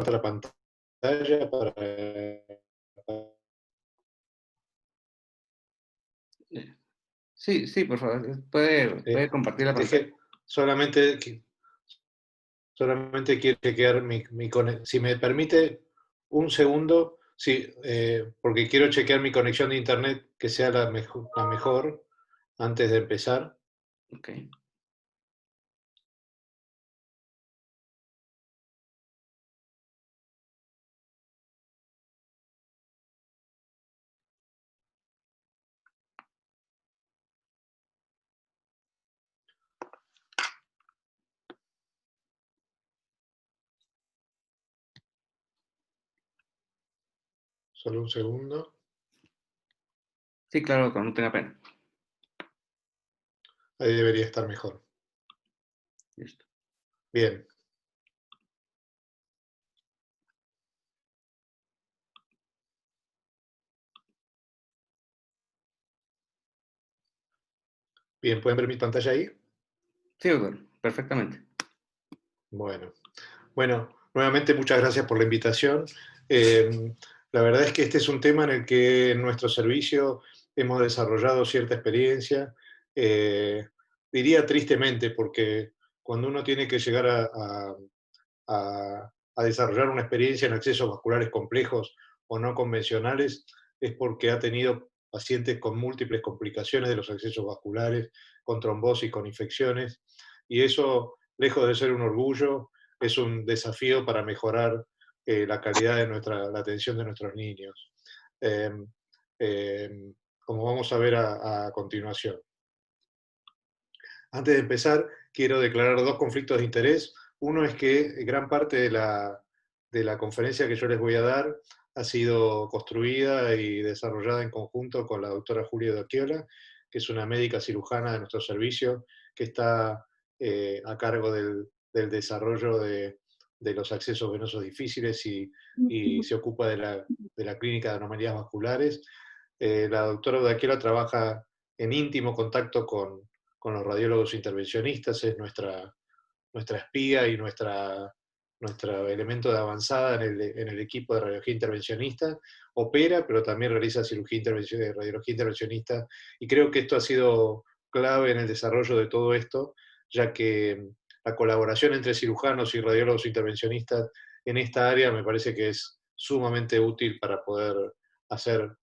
la pantalla para... Sí, sí, por favor, puede compartir la pantalla. Deje, solamente, solamente quiero chequear mi conexión. Si me permite un segundo, sí, porque quiero chequear mi conexión de internet que sea la mejor antes de empezar. Ok. Solo un segundo. Sí, claro, cuando no tenga pena. Ahí debería estar mejor. Listo. Bien. Bien, ¿pueden ver mi pantalla ahí? Sí, doctor, perfectamente. Bueno. Bueno, nuevamente muchas gracias por la invitación. Eh, la verdad es que este es un tema en el que en nuestro servicio hemos desarrollado cierta experiencia. Diría tristemente, porque cuando uno tiene que llegar a desarrollar una experiencia en accesos vasculares complejos o no convencionales, es porque ha tenido pacientes con múltiples complicaciones de los accesos vasculares, con trombosis, con infecciones, y eso, lejos de ser un orgullo, es un desafío para mejorar la calidad de la atención de nuestros niños. Eh, eh, como vamos a ver a continuación. Antes de empezar, quiero declarar dos conflictos de interés. Uno es que gran parte de la conferencia que yo les voy a dar ha sido construida y desarrollada en conjunto con la doctora Julia Doquiola, que es una médica cirujana de nuestro servicio, que está a cargo del desarrollo de los accesos venosos difíciles y se ocupa de la clínica de anomalías vasculares. La doctora Doquiola trabaja en íntimo contacto con los radiólogos intervencionistas, es nuestra espía y nuestro elemento de avanzada en el equipo de radiología intervencionista. Opera, pero también realiza radiología intervencionista, y creo que esto ha sido clave en el desarrollo de todo esto, ya que la colaboración entre cirujanos y radiólogos intervencionistas en esta área me parece que es sumamente útil para poder hacer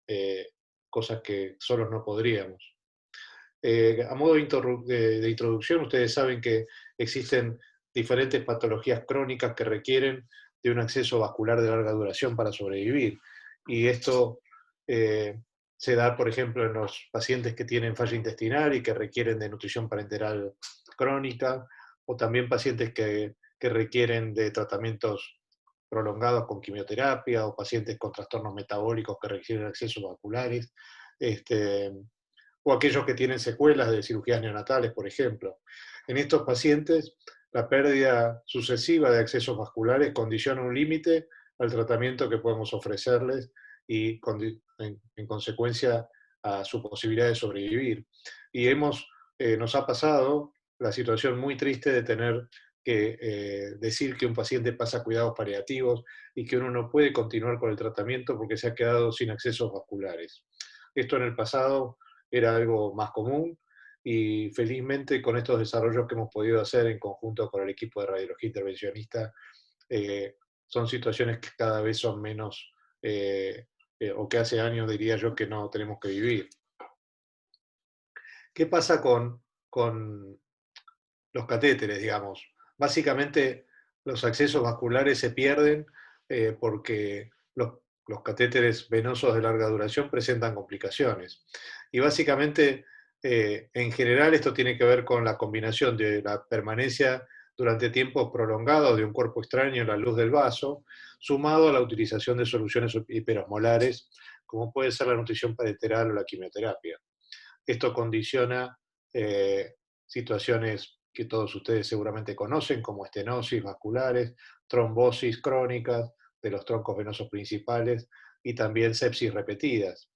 eh, cosas que solos no podríamos. A modo de introducción, ustedes saben que existen diferentes patologías crónicas que requieren de un acceso vascular de larga duración para sobrevivir. Y esto eh, se da, por ejemplo, en los pacientes que tienen falla intestinal y que requieren de nutrición parenteral crónica, o también pacientes que requieren de tratamientos prolongados con quimioterapia, o pacientes con trastornos metabólicos que requieren accesos vasculares. Este, o aquellos que tienen secuelas de cirugías neonatales, por ejemplo. En estos pacientes, la pérdida sucesiva de accesos vasculares condiciona un límite al tratamiento que podemos ofrecerles y, en consecuencia, a su posibilidad de sobrevivir. Y nos ha pasado la situación muy triste de tener que decir que un paciente pasa cuidados paliativos y que uno no puede continuar con el tratamiento porque se ha quedado sin accesos vasculares. Esto en el pasado era algo más común, y felizmente con estos desarrollos que hemos podido hacer en conjunto con el equipo de radiología intervencionista, eh, son situaciones que cada vez son menos, o que hace años diría yo que no tenemos que vivir. ¿Qué pasa con los catéteres, digamos? Básicamente los accesos vasculares se pierden porque los catéteres venosos de larga duración presentan complicaciones. Y básicamente, en general, esto tiene que ver con la combinación de la permanencia durante tiempos prolongados de un cuerpo extraño en la luz del vaso, sumado a la utilización de soluciones hiperosmolares, como puede ser la nutrición parenteral o la quimioterapia. Esto condiciona situaciones que todos ustedes seguramente conocen, como estenosis vasculares, trombosis crónicas de los troncos venosos principales y también sepsis repetidas.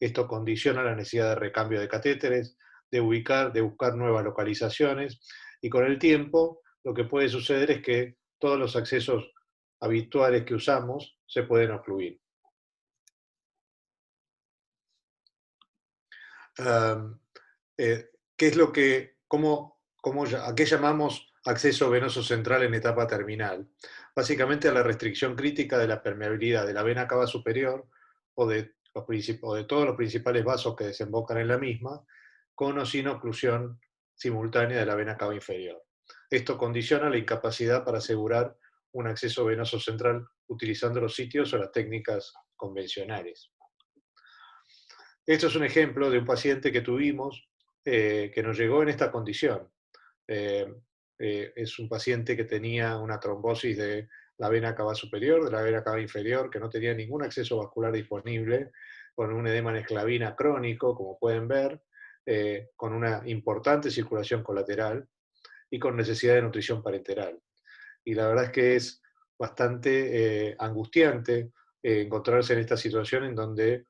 Esto condiciona la necesidad de recambio de catéteres, de buscar nuevas localizaciones, y con el tiempo lo que puede suceder es que todos los accesos habituales que usamos se pueden ocluir. Am, ¿Qué es lo que, a qué llamamos acceso venoso central en etapa terminal? Básicamente a la restricción crítica de la permeabilidad de la vena cava superior o o de todos los principales vasos que desembocan en la misma, con o sin oclusión simultánea de la vena cava inferior. Esto condiciona la incapacidad para asegurar un acceso venoso central utilizando los sitios o las técnicas convencionales. Esto es un ejemplo de un paciente que tuvimos que nos llegó en esta condición. Eh, es un paciente que tenía una trombosis de la vena cava superior, de la vena cava inferior, que no tenía ningún acceso vascular disponible, con un edema en esclavina crónico, como pueden ver, con una importante circulación colateral y con necesidad de nutrición parenteral. Y la verdad es que es bastante angustiante encontrarse en esta situación en donde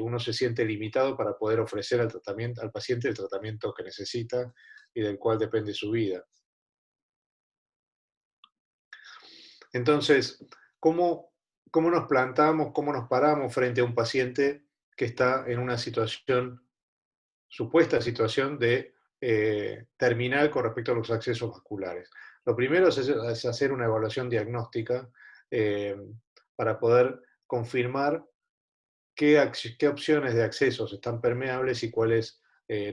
uno se siente limitado para poder ofrecer al paciente el tratamiento que necesita y del cual depende su vida. Entonces, ¿cómo, cómo nos plantamos, cómo nos paramos frente a un paciente que está en una situación, supuesta situación de terminal con respecto a los accesos vasculares? Lo primero es hacer una evaluación diagnóstica eh, para poder confirmar qué opciones de accesos están permeables y cuáles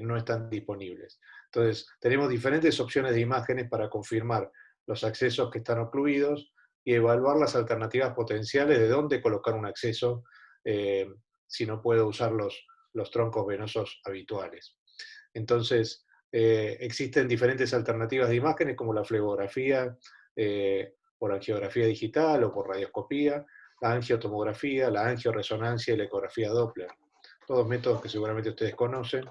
no están disponibles. Entonces, tenemos diferentes opciones de imágenes para confirmar los accesos que están ocluidos y evaluar las alternativas potenciales de dónde colocar un acceso eh, si no puedo usar los troncos venosos habituales. Entonces, existen diferentes alternativas de imágenes como la flebografía por angiografía digital o por radioscopía, la angiotomografía, la angioresonancia y la ecografía Doppler. Todos métodos que seguramente ustedes conocen.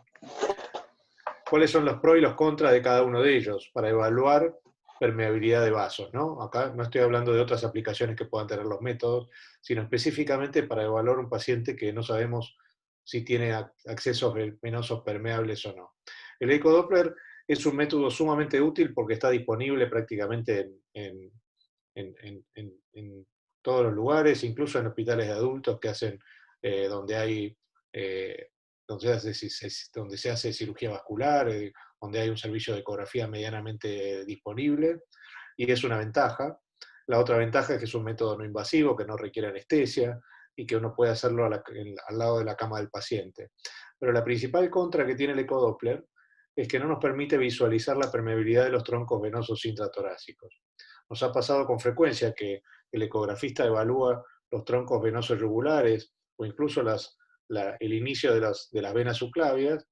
¿Cuáles son los pros y los contras de cada uno de ellos para evaluar permeabilidad de vasos? ¿No? Acá no estoy hablando de otras aplicaciones que puedan tener los métodos, sino específicamente para evaluar un paciente que no sabemos si tiene accesos venosos permeables o no. El ecodoppler es un método sumamente útil porque está disponible prácticamente en todos los lugares, incluso en hospitales de adultos que hacen, donde hay, donde se hace cirugía vascular, donde hay un servicio de ecografía medianamente disponible, y es una ventaja. La otra ventaja es que es un método no invasivo, que no requiere anestesia, y que uno puede hacerlo al lado de la cama del paciente. Pero la principal contra que tiene el ecodoppler es que no nos permite visualizar la permeabilidad de los troncos venosos intratorácicos. Nos ha pasado con frecuencia que el ecografista evalúa los troncos venosos yugulares o incluso el inicio de las venas subclavias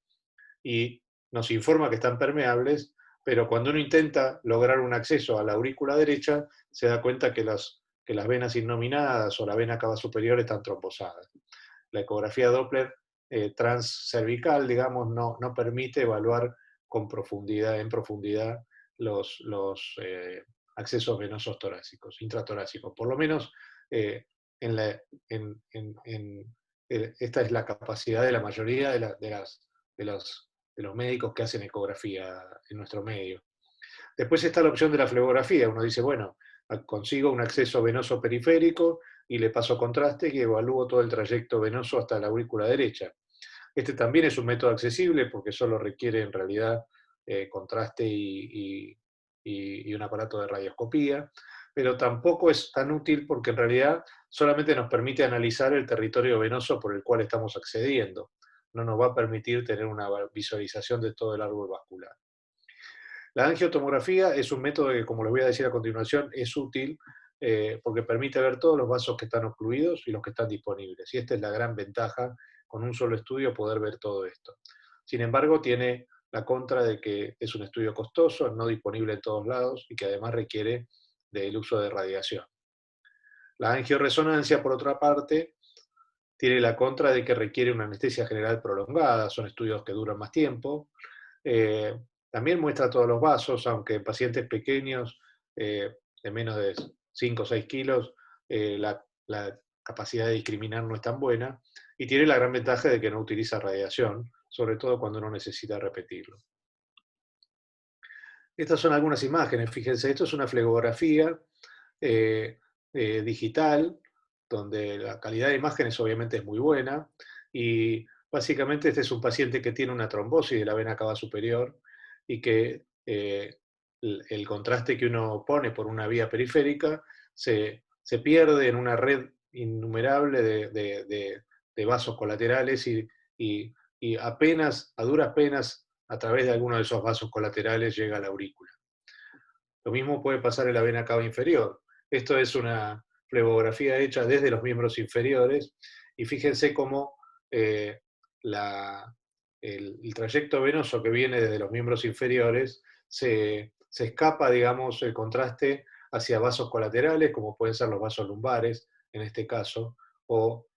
y nos informa que están permeables, pero cuando uno intenta lograr un acceso a la aurícula derecha, se da cuenta que las venas innominadas o la vena cava superior están trombosadas. La ecografía Doppler transcervical, digamos, no permite evaluar en profundidad los accesos venosos torácicos, intratorácicos. Por lo menos eh, en la, esta es la capacidad de la mayoría de los médicos que hacen ecografía en nuestro medio. Después está la opción de la flebografía. Uno dice, bueno, consigo un acceso venoso periférico y le paso contraste y evalúo todo el trayecto venoso hasta la aurícula derecha. Este también es un método accesible porque solo requiere en realidad contraste y un aparato de radioscopía, pero tampoco es tan útil porque en realidad solamente nos permite analizar el territorio venoso por el cual estamos accediendo. No nos va a permitir tener una visualización de todo el árbol vascular. La angiotomografía es un método que, como les voy a decir a continuación, es útil porque permite ver todos los vasos que están ocluidos y los que están disponibles. Y esta es la gran ventaja, con un solo estudio poder ver todo esto. Sin embargo, tiene la contra de que es un estudio costoso, no disponible en todos lados y que además requiere del uso de radiación. La angioresonancia, por otra parte, tiene la contra de que requiere una anestesia general prolongada, son estudios que duran más tiempo. Eh, También muestra todos los vasos, aunque en pacientes pequeños, de menos de 5 o 6 kilos, la capacidad de discriminar no es tan buena, y tiene la gran ventaja de que no utiliza radiación, sobre todo cuando uno necesita repetirlo. Estas son algunas imágenes, fíjense, esto es una flegografía digital, donde la calidad de imágenes obviamente es muy buena, y básicamente este es un paciente que tiene una trombosis de la vena cava superior y que el contraste que uno pone por una vía periférica se pierde en una red innumerable de vasos colaterales y- y apenas, a duras penas, a través de alguno de esos vasos colaterales llega a la aurícula. Lo mismo puede pasar en la vena cava inferior. Esto es una flebografía hecha desde los miembros inferiores y fíjense cómo eh, la- el trayecto venoso que viene desde los miembros inferiores se escapa, digamos, el contraste hacia vasos colaterales, como pueden ser los vasos lumbares, en este caso, o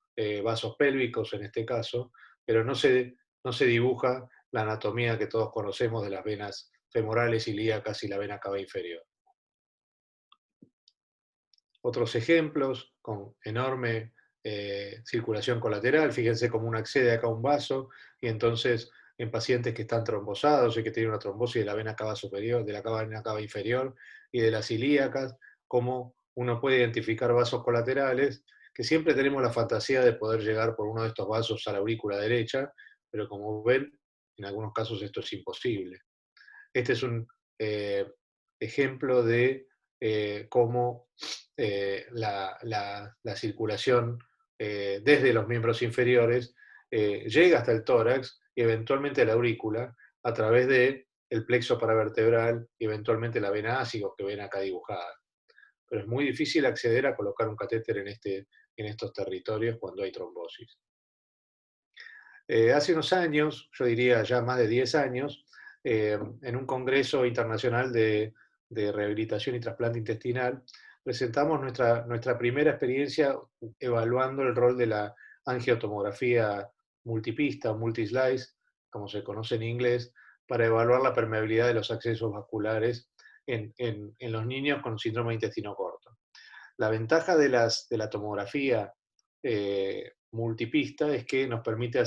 vasos pélvicos, en este caso, pero no se dibuja la anatomía que todos conocemos de las venas femorales, ilíacas y la vena cava inferior. Otros ejemplos con enorme circulación colateral, fíjense cómo uno accede acá a un vaso y entonces en pacientes que están trombosados y que tienen una trombosis de la vena cava superior, de la vena cava inferior y de las ilíacas, cómo uno puede identificar vasos colaterales, que siempre tenemos la fantasía de poder llegar por uno de estos vasos a la aurícula derecha, pero como ven, en algunos casos esto es imposible. Este es un eh, ejemplo de cómo la circulación desde los miembros inferiores llega hasta el tórax y eventualmente a la aurícula a través del plexo paravertebral y eventualmente la vena ácido que ven acá dibujada. Pero es muy difícil acceder a colocar un catéter en estos territorios cuando hay trombosis. Hace unos años, yo diría ya más de 10 años, en un congreso internacional de rehabilitación y trasplante intestinal, presentamos nuestra primera experiencia evaluando el rol de la angiotomografía multipista o multislice, como se conoce en inglés, para evaluar la permeabilidad de los accesos vasculares en los niños con síndrome de intestino corto. La ventaja de la tomografía multipista es que nos permite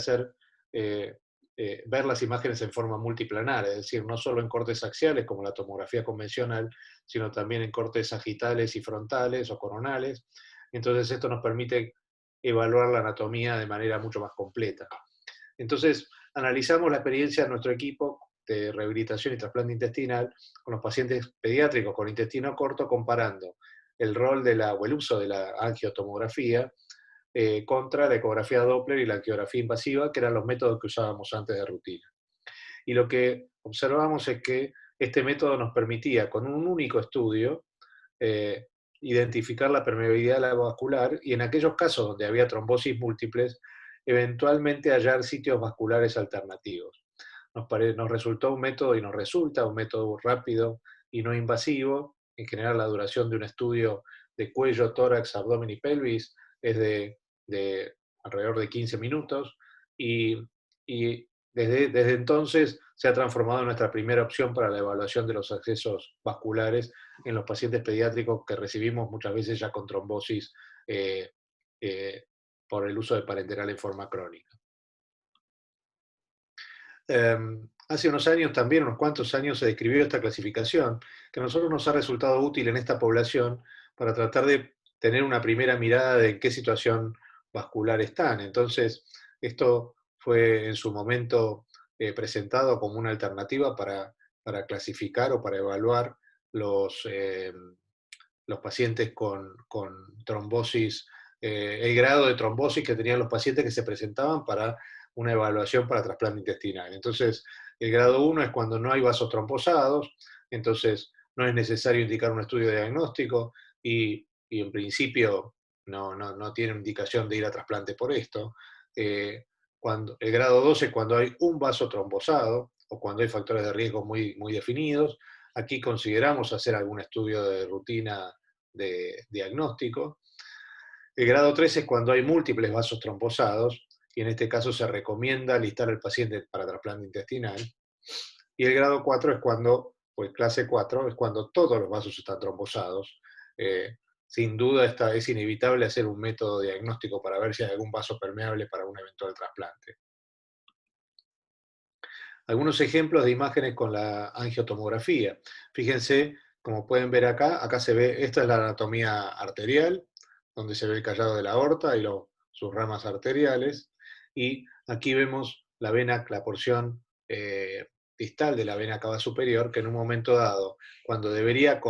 eh, ver las imágenes en forma multiplanar, es decir, no solo en cortes axiales como la tomografía convencional, sino también en cortes sagitales y frontales o coronales. Entonces esto nos permite evaluar la anatomía de manera mucho más completa. Entonces analizamos la experiencia de nuestro equipo de rehabilitación y trasplante intestinal con los pacientes pediátricos con intestino corto, comparando el rol o el uso de la angiotomografía contra la ecografía Doppler y la angiografía invasiva, que eran los métodos que usábamos antes de rutina. Y lo que observamos es que este método nos permitía, con un único estudio, eh, identificar la permeabilidad de la vascular y en aquellos casos donde había trombosis múltiples, eventualmente hallar sitios vasculares alternativos. Nos resultó un método y nos resulta un método rápido y no invasivo. En general, la duración de un estudio de cuello, tórax, abdomen y pelvis es de alrededor de 15 minutos y desde entonces se ha transformado en nuestra primera opción para la evaluación de los accesos vasculares en los pacientes pediátricos que recibimos muchas veces ya con trombosis eh, eh, por el uso de parenteral en forma crónica. Hace unos años también, unos cuantos años, se describió esta clasificación, que a nosotros nos ha resultado útil en esta población para tratar de tener una primera mirada de en qué situación vascular están. Entonces, esto fue en su momento presentado como una alternativa para clasificar o para evaluar los pacientes con trombosis, el grado de trombosis que tenían los pacientes que se presentaban para una evaluación para trasplante intestinal. Entonces, el grado 1 es cuando no hay vasos trombosados, entonces no es necesario indicar un estudio de diagnóstico y en principio no tiene indicación de ir a trasplante por esto. El grado 2 es cuando hay un vaso trombosado o cuando hay factores de riesgo muy definidos. Aquí consideramos hacer algún estudio de rutina de diagnóstico. El grado 3 es cuando hay múltiples vasos trombosados y en este caso se recomienda alistar al paciente para trasplante intestinal. Y el grado 4 es cuando, pues clase 4, es cuando todos los vasos están trombosados. Sin duda es inevitable hacer un método diagnóstico para ver si hay algún vaso permeable para un eventual trasplante. Algunos ejemplos de imágenes con la angiotomografía. Fíjense Como pueden ver acá, acá se ve, esta es la anatomía arterial, donde se ve el callado de la aorta y sus ramas arteriales. Y aquí vemos la vena, la porción distal de la vena cava superior, que en un momento dado, cuando debería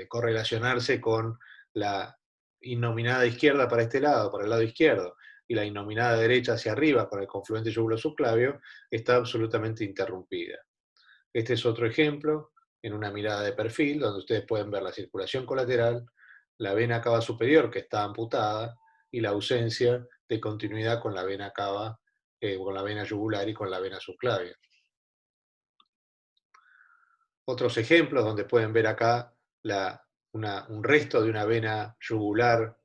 correlacionarse con la innominada izquierda para este lado, para el lado izquierdo, y la innominada derecha hacia arriba, con el confluente yugulo-subclavio, está absolutamente interrumpida. Este es otro ejemplo en una mirada de perfil, donde ustedes pueden ver la circulación colateral, la vena cava superior que está amputada y la ausencia de continuidad con la vena cava, con la vena yugular y con la vena subclavia. Otros ejemplos donde pueden ver acá un resto de una vena yugular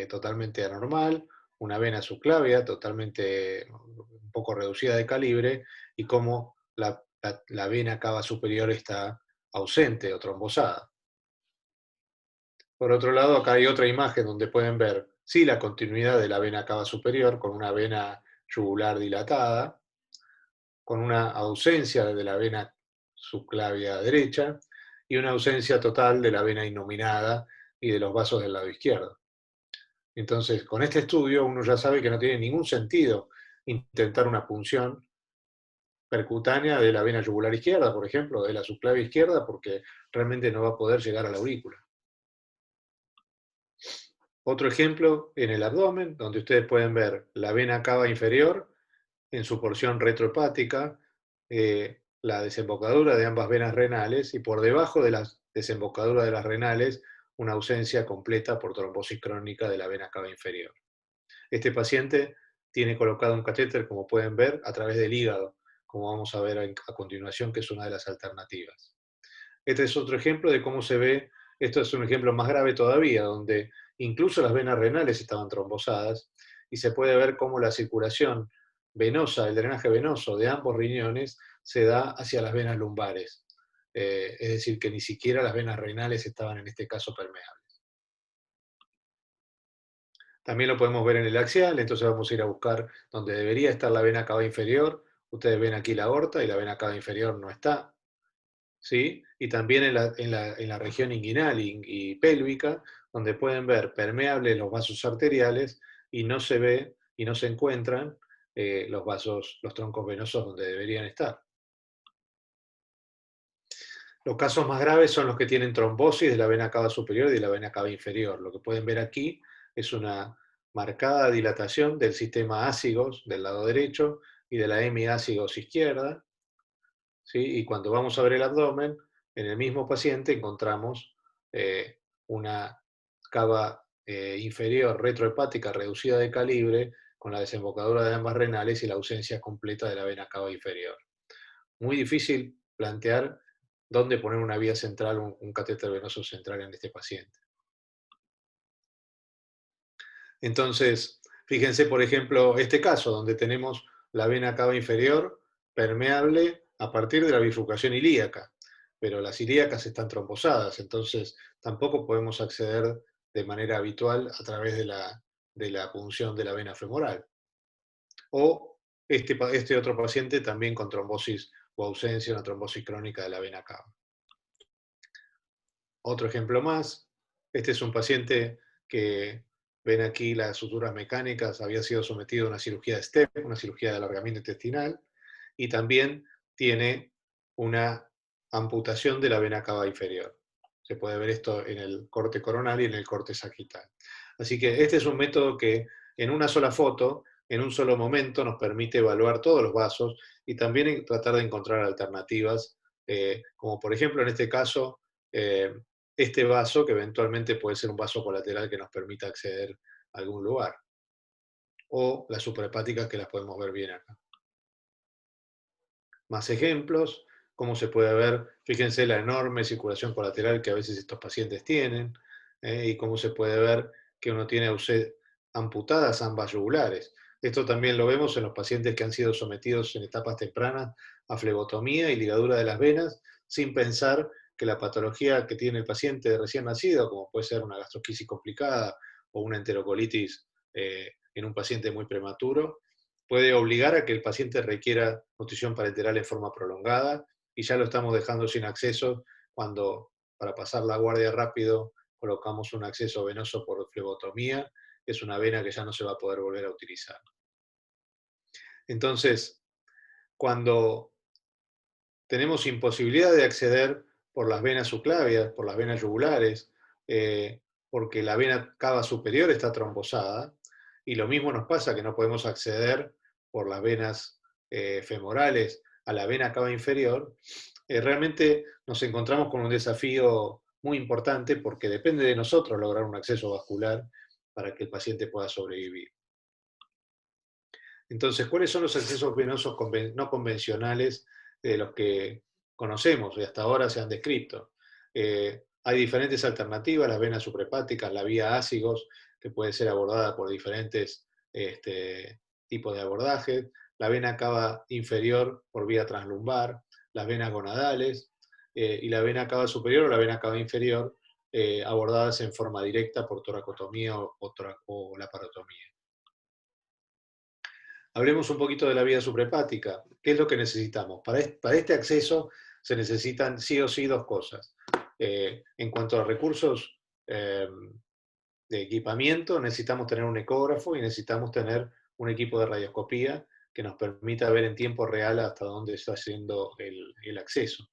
totalmente anormal, una vena subclavia totalmente un poco reducida de calibre y cómo la vena cava superior está ausente o trombosada. Por otro lado, acá hay otra imagen donde pueden ver, sí, la continuidad de la vena cava superior con una vena yugular dilatada, con una ausencia de la vena subclavia derecha y una ausencia total de la vena innominada y de los vasos del lado izquierdo. Entonces, con este estudio uno ya sabe que no tiene ningún sentido intentar una punción percutánea de la vena yugular izquierda, por ejemplo, de la subclavia izquierda, porque realmente no va a poder llegar a la aurícula. Otro ejemplo en el abdomen, donde ustedes pueden ver la vena cava inferior en su porción retrohepática, la desembocadura de ambas venas renales y por debajo de la desembocadura de las renales una ausencia completa por trombosis crónica de la vena cava inferior. Este paciente tiene colocado un catéter, como pueden ver, a través del hígado, como vamos a ver a continuación, que es una de las alternativas. Este es otro ejemplo de cómo se ve, esto es un ejemplo más grave todavía, donde incluso las venas renales estaban trombosadas y se puede ver cómo la circulación venosa, el drenaje venoso de ambos riñones se da hacia las venas lumbares. Es decir, que ni siquiera las venas renales estaban en este caso permeables. También lo podemos ver en el axial, entonces vamos a ir a buscar donde debería estar la vena cava inferior. Ustedes ven aquí la aorta y la vena cava inferior no está. ¿Sí? Y también en la región inguinal y pélvica, donde pueden ver permeables los vasos arteriales y no se ve y no se encuentran los troncos venosos donde deberían estar. Los casos más graves son los que tienen trombosis de la vena cava superior y de la vena cava inferior. Lo que pueden ver aquí es una marcada dilatación del sistema ácigos del lado derecho y de la hemiácigos izquierda, ¿sí? Y cuando vamos a ver el abdomen, en el mismo paciente encontramos una cava inferior retrohepática reducida de calibre con la desembocadura de ambas renales y la ausencia completa de la vena cava inferior. Muy difícil plantear dónde poner una vía central, un catéter venoso central en este paciente. Entonces, fíjense, por ejemplo, este caso, donde tenemos la vena cava inferior permeable a partir de la bifurcación ilíaca, pero las ilíacas están trombosadas, entonces tampoco podemos acceder de manera habitual a través de la punción de la vena femoral. O este otro paciente también con trombosis o ausencia, una trombosis crónica de la vena cava. Otro ejemplo más, este es un paciente que ven aquí las suturas mecánicas, había sido sometido a una cirugía de STEP, una cirugía de alargamiento intestinal, y también tiene una amputación de la vena cava inferior. Se puede ver esto en el corte coronal y en el corte sagital. Así que este es un método que en una sola foto, en un solo momento, nos permite evaluar todos los vasos y también tratar de encontrar alternativas, como por ejemplo en este caso, este vaso, que eventualmente puede ser un vaso colateral que nos permita acceder a algún lugar. O las suprahepáticas, que las podemos ver bien acá. Más ejemplos, cómo se puede ver, fíjense la enorme circulación colateral que a veces estos pacientes tienen, y cómo se puede ver que uno tiene amputadas ambas yugulares. Esto también lo vemos en los pacientes que han sido sometidos en etapas tempranas a flebotomía y ligadura de las venas, sin pensar que la patología que tiene el paciente recién nacido, como puede ser una gastrosquisis complicada o una enterocolitis en un paciente muy prematuro, puede obligar a que el paciente requiera nutrición parenteral en forma prolongada y ya lo estamos dejando sin acceso cuando para pasar la guardia rápido colocamos un acceso venoso por flebotomía, es una vena que ya no se va a poder volver a utilizar. Entonces, cuando tenemos imposibilidad de acceder por las venas subclavias, por las venas yugulares, porque la vena cava superior está trombosada, y lo mismo nos pasa que no podemos acceder por las venas femorales a la vena cava inferior, realmente nos encontramos con un desafío muy importante porque depende de nosotros lograr un acceso vascular para que el paciente pueda sobrevivir. Entonces, ¿cuáles son los accesos venosos no convencionales de los que conocemos y hasta ahora se han descrito? Hay diferentes alternativas, las venas suprahepáticas, la vía ácigos, que puede ser abordada por diferentes tipos de abordaje, la vena cava inferior por vía translumbar, las venas gonadales, y la vena cava superior o la vena cava inferior, abordadas en forma directa por toracotomía o laparotomía. Hablemos un poquito de la vía suprahepática. ¿Qué es lo que necesitamos? Para este acceso se necesitan sí o sí dos cosas. En cuanto a recursos de equipamiento, necesitamos tener un ecógrafo y necesitamos tener un equipo de radioscopía que nos permita ver en tiempo real hasta dónde está yendo el acceso.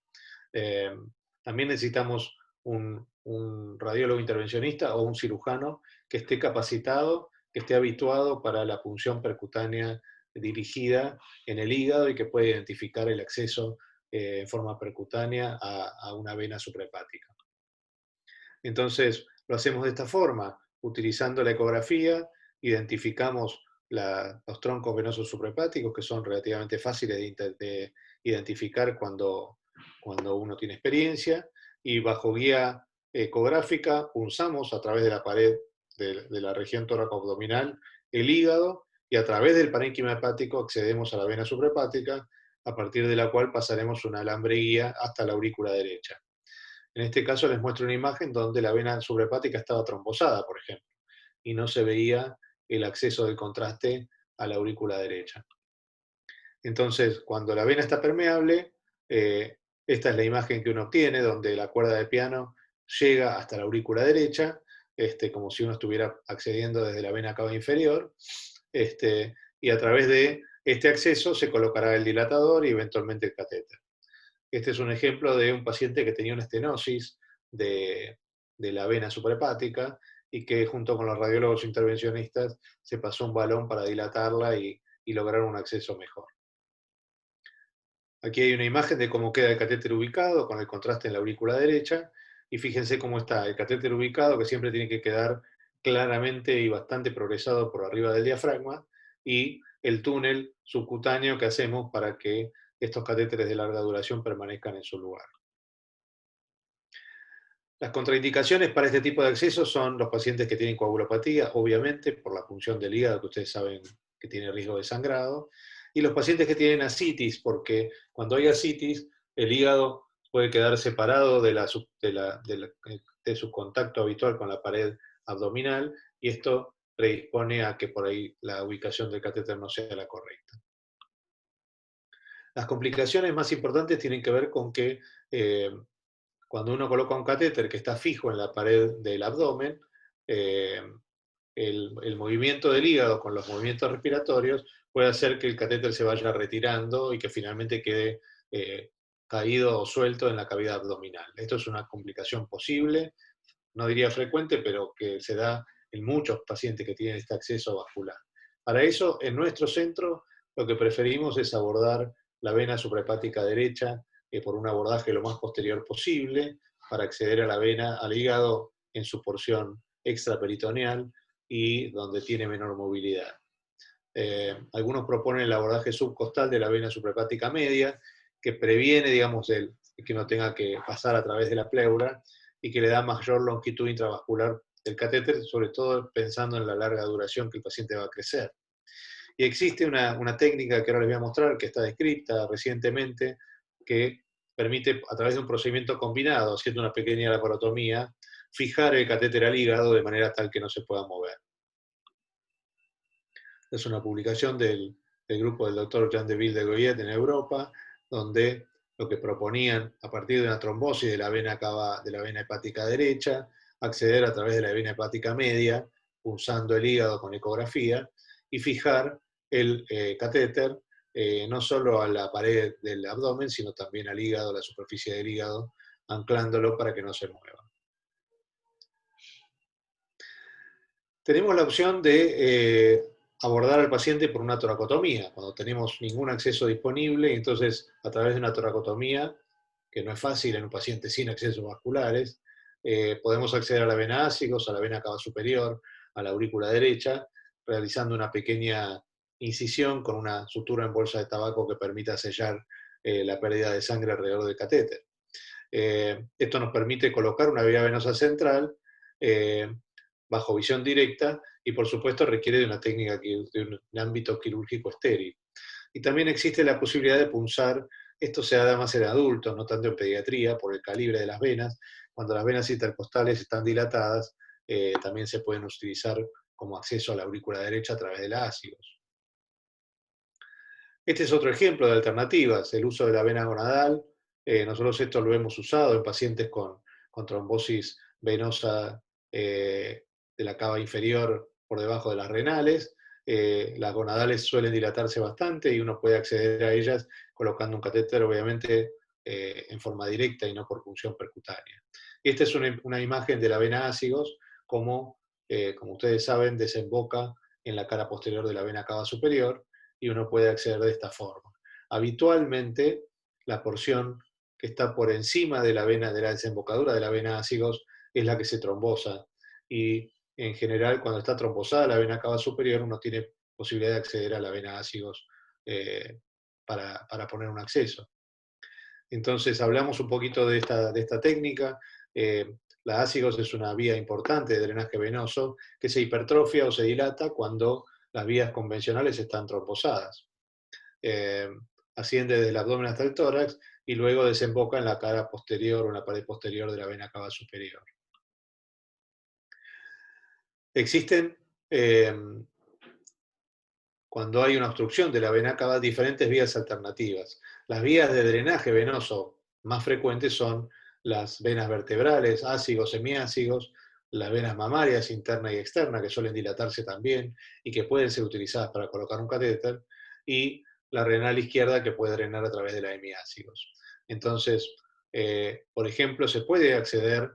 También necesitamos un radiólogo intervencionista o un cirujano que esté capacitado, que esté habituado para la punción percutánea dirigida en el hígado y que pueda identificar el acceso en forma percutánea a una vena suprahepática. Entonces, lo hacemos de esta forma, utilizando la ecografía, identificamos los troncos venosos suprahepáticos, que son relativamente fáciles de identificar cuando uno tiene experiencia, y bajo guía ecográfica punzamos a través de la pared de la región tóraco-abdominal el hígado, y a través del parénquima hepático accedemos a la vena suprahepática, a partir de la cual pasaremos un alambre guía hasta la aurícula derecha. En este caso les muestro una imagen donde la vena suprahepática estaba trombosada, por ejemplo, y no se veía el acceso del contraste a la aurícula derecha. Entonces, cuando la vena está permeable, esta es la imagen que uno obtiene, donde la cuerda de piano llega hasta la aurícula derecha, como si uno estuviera accediendo desde la vena cava inferior, y a través de este acceso se colocará el dilatador y eventualmente el catéter. Este es un ejemplo de un paciente que tenía una estenosis de la vena suprahepática y que junto con los radiólogos intervencionistas se pasó un balón para dilatarla y lograr un acceso mejor. Aquí hay una imagen de cómo queda el catéter ubicado con el contraste en la aurícula derecha, y fíjense cómo está el catéter ubicado, que siempre tiene que quedar claramente y bastante progresado por arriba del diafragma, y el túnel subcutáneo que hacemos para que estos catéteres de larga duración permanezcan en su lugar. Las contraindicaciones para este tipo de acceso son los pacientes que tienen coagulopatía, obviamente, por la punción del hígado, que ustedes saben que tiene riesgo de sangrado, y los pacientes que tienen ascitis, porque cuando hay ascitis, el hígado puede quedar separado de su contacto habitual con la pared abdominal, y esto predispone a que por ahí la ubicación del catéter no sea la correcta. Las complicaciones más importantes tienen que ver con que cuando uno coloca un catéter que está fijo en la pared del abdomen, el movimiento del hígado con los movimientos respiratorios puede hacer que el catéter se vaya retirando y que finalmente quede caído o suelto en la cavidad abdominal. Esto es una complicación posible, no diría frecuente, pero que se da en muchos pacientes que tienen este acceso vascular. Para eso, en nuestro centro, lo que preferimos es abordar la vena suprahepática derecha por un abordaje lo más posterior posible, para acceder a la vena, al hígado en su porción extraperitoneal y donde tiene menor movilidad. Algunos proponen el abordaje subcostal de la vena suprahepática media, que previene, digamos, que no tenga que pasar a través de la pleura y que le da mayor longitud intravascular del catéter, sobre todo pensando en la larga duración que el paciente va a crecer. Y existe una técnica que ahora les voy a mostrar, que está descrita recientemente, que permite, a través de un procedimiento combinado, haciendo una pequeña laparotomía, fijar el catéter al hígado de manera tal que no se pueda mover. Es una publicación del grupo del doctor Jean de Ville de Goyet en Europa, donde lo que proponían a partir de una trombosis de la vena hepática derecha, acceder a través de la vena hepática media, punzando el hígado con ecografía, y fijar el catéter no solo a la pared del abdomen, sino también al hígado, a la superficie del hígado, anclándolo para que no se mueva. Tenemos la opción de abordar al paciente por una toracotomía, cuando tenemos ningún acceso disponible, entonces a través de una toracotomía, que no es fácil en un paciente sin accesos vasculares, podemos acceder a la vena ácigos, a la vena cava superior, a la aurícula derecha, realizando una pequeña incisión con una sutura en bolsa de tabaco que permita sellar la pérdida de sangre alrededor del catéter. Esto nos permite colocar una vía venosa central bajo visión directa y por supuesto requiere de una técnica de un ámbito quirúrgico estéril. Y también existe la posibilidad de punzar, esto se da más en adultos, no tanto en pediatría, por el calibre de las venas. Cuando las venas intercostales están dilatadas, también se pueden utilizar como acceso a la aurícula derecha a través de la ácidos. Este es otro ejemplo de alternativas, el uso de la vena gonadal. Nosotros esto lo hemos usado en pacientes con trombosis venosa de la cava inferior por debajo de las renales. Las gonadales suelen dilatarse bastante y uno puede acceder a ellas colocando un catéter, obviamente, en forma directa y no por punción percutánea. Esta es una imagen de la vena ácigos, como ustedes saben, desemboca en la cara posterior de la vena cava superior, y uno puede acceder de esta forma. Habitualmente, la porción que está por encima de la vena, de la desembocadura de la vena ácigos, es la que se trombosa. Y en general, cuando está trombosada la vena cava superior, uno tiene posibilidad de acceder a la vena ácigos para poner un acceso. Entonces, hablamos un poquito de esta técnica. La ácigos es una vía importante de drenaje venoso que se hipertrofia o se dilata cuando las vías convencionales están trombosadas. Asciende desde el abdomen hasta el tórax y luego desemboca en la cara posterior o en la pared posterior de la vena cava superior. Existen, cuando hay una obstrucción de la vena cava, diferentes vías alternativas. Las vías de drenaje venoso más frecuentes son las venas vertebrales, ácigos, semiácigos, las venas mamarias interna y externa, que suelen dilatarse también y que pueden ser utilizadas para colocar un catéter, y la renal izquierda, que puede drenar a través de la hemiácigos. Entonces, por ejemplo, se puede acceder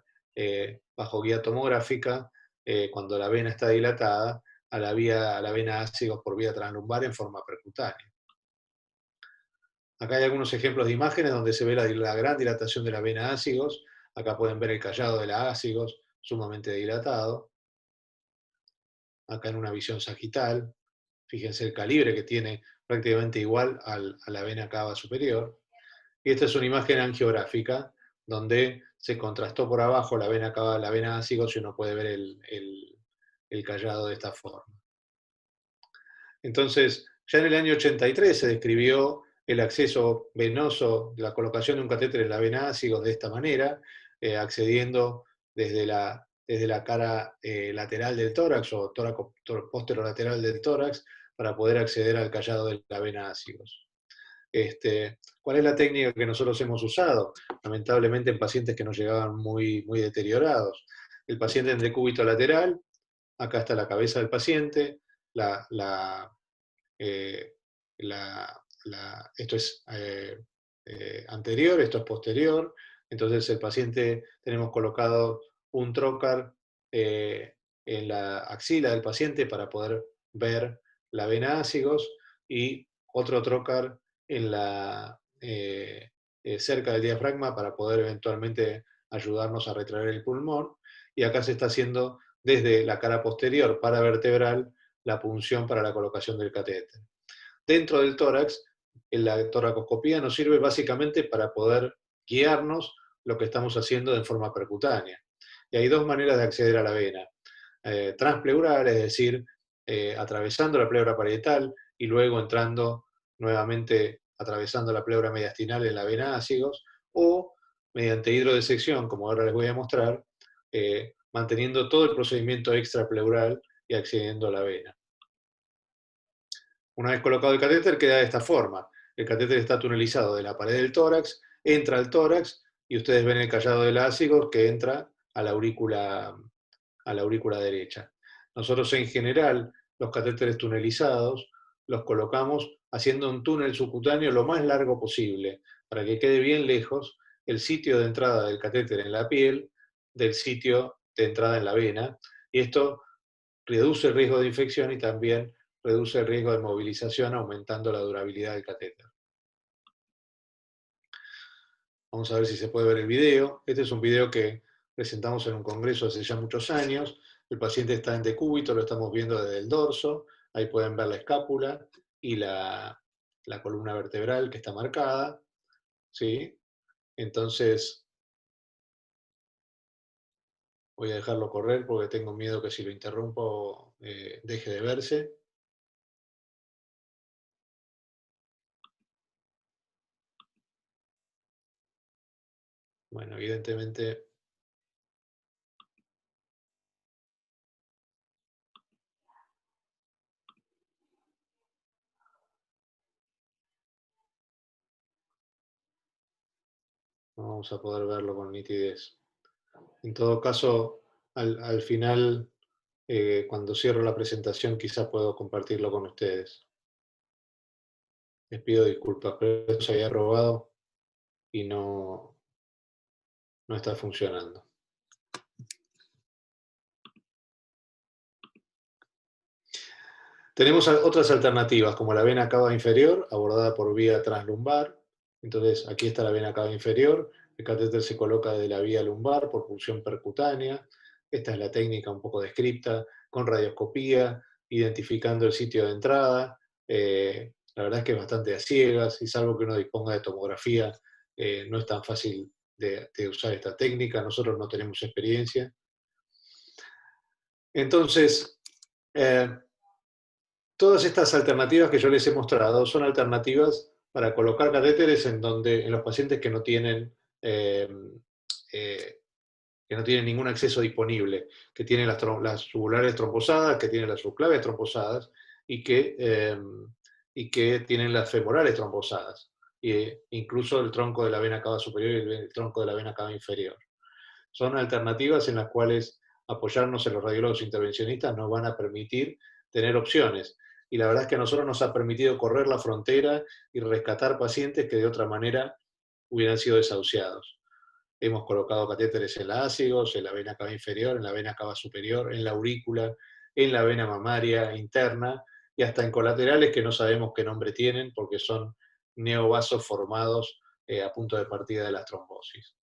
bajo guía tomográfica cuando la vena está dilatada a la vena ácigos por vía translumbar en forma percutánea. Acá hay algunos ejemplos de imágenes donde se ve la gran dilatación de la vena ácigos. Acá pueden ver el callado de la ácigos, sumamente dilatado. Acá en una visión sagital, fíjense el calibre que tiene, prácticamente igual a la vena cava superior. Y esta es una imagen angiográfica, donde se contrastó por abajo la vena cava, la vena ácigos, y uno puede ver el callado de esta forma. Entonces, ya en el año 83 se describió el acceso venoso, la colocación de un catéter en la vena ácigos de esta manera, accediendo desde la cara lateral del tórax o tóraco posterolateral del tórax para poder acceder al callado de la vena ácigos. ¿Cuál es la técnica que nosotros hemos usado? Lamentablemente en pacientes que nos llegaban muy, muy deteriorados. El paciente en decúbito lateral, acá está la cabeza del paciente, esto es anterior, esto es posterior. Entonces el paciente, tenemos colocado un trocar en la axila del paciente para poder ver la vena ácigos, y otro trocar en cerca del diafragma para poder eventualmente ayudarnos a retraer el pulmón. Y acá se está haciendo desde la cara posterior paravertebral la punción para la colocación del catéter. Dentro del tórax, la toracoscopía nos sirve básicamente para poder guiarnos lo que estamos haciendo de forma percutánea. Y hay dos maneras de acceder a la vena. Transpleural, es decir, atravesando la pleura parietal y luego entrando nuevamente atravesando la pleura mediastinal en la vena ácigos, o mediante hidrodisección, como ahora les voy a mostrar, manteniendo todo el procedimiento extrapleural y accediendo a la vena. Una vez colocado el catéter, queda de esta forma. El catéter está tunelizado de la pared del tórax entra al tórax y ustedes ven el callado del ácido que entra a la aurícula derecha. Nosotros en general, los catéteres tunelizados, los colocamos haciendo un túnel subcutáneo lo más largo posible, para que quede bien lejos el sitio de entrada del catéter en la piel del sitio de entrada en la vena, y esto reduce el riesgo de infección y también reduce el riesgo de movilización, aumentando la durabilidad del catéter. Vamos a ver si se puede ver el video. Este es un video que presentamos en un congreso hace ya muchos años. El paciente está en decúbito, lo estamos viendo desde el dorso. Ahí pueden ver la escápula y la columna vertebral que está marcada. ¿Sí? Entonces, voy a dejarlo correr porque tengo miedo que si lo interrumpo deje de verse. Bueno, evidentemente no vamos a poder verlo con nitidez. En todo caso, al final, cuando cierro la presentación, quizás puedo compartirlo con ustedes. Les pido disculpas, pero esto se había robado y no está funcionando. Tenemos otras alternativas, como la vena cava inferior, abordada por vía translumbar. Entonces, aquí está la vena cava inferior. El catéter se coloca desde la vía lumbar por punción percutánea. Esta es la técnica un poco descripta, con radioscopía, identificando el sitio de entrada. La verdad es que es bastante a ciegas, y salvo que uno disponga de tomografía, no es tan fácil de usar esta técnica. Nosotros no tenemos experiencia. Entonces, todas estas alternativas que yo les he mostrado son alternativas para colocar catéteres en los pacientes que no tienen, ningún acceso disponible, que tienen las tubulares trombosadas, que tienen las subclavias trombosadas y que tienen las femorales trombosadas, incluso el tronco de la vena cava superior y el tronco de la vena cava inferior. Son alternativas en las cuales apoyarnos en los radiólogos intervencionistas nos van a permitir tener opciones. Y la verdad es que a nosotros nos ha permitido correr la frontera y rescatar pacientes que de otra manera hubieran sido desahuciados. Hemos colocado catéteres en la ácigos, en la vena cava inferior, en la vena cava superior, en la aurícula, en la vena mamaria interna y hasta en colaterales que no sabemos qué nombre tienen porque son neovasos formados a punto de partida de las trombosis.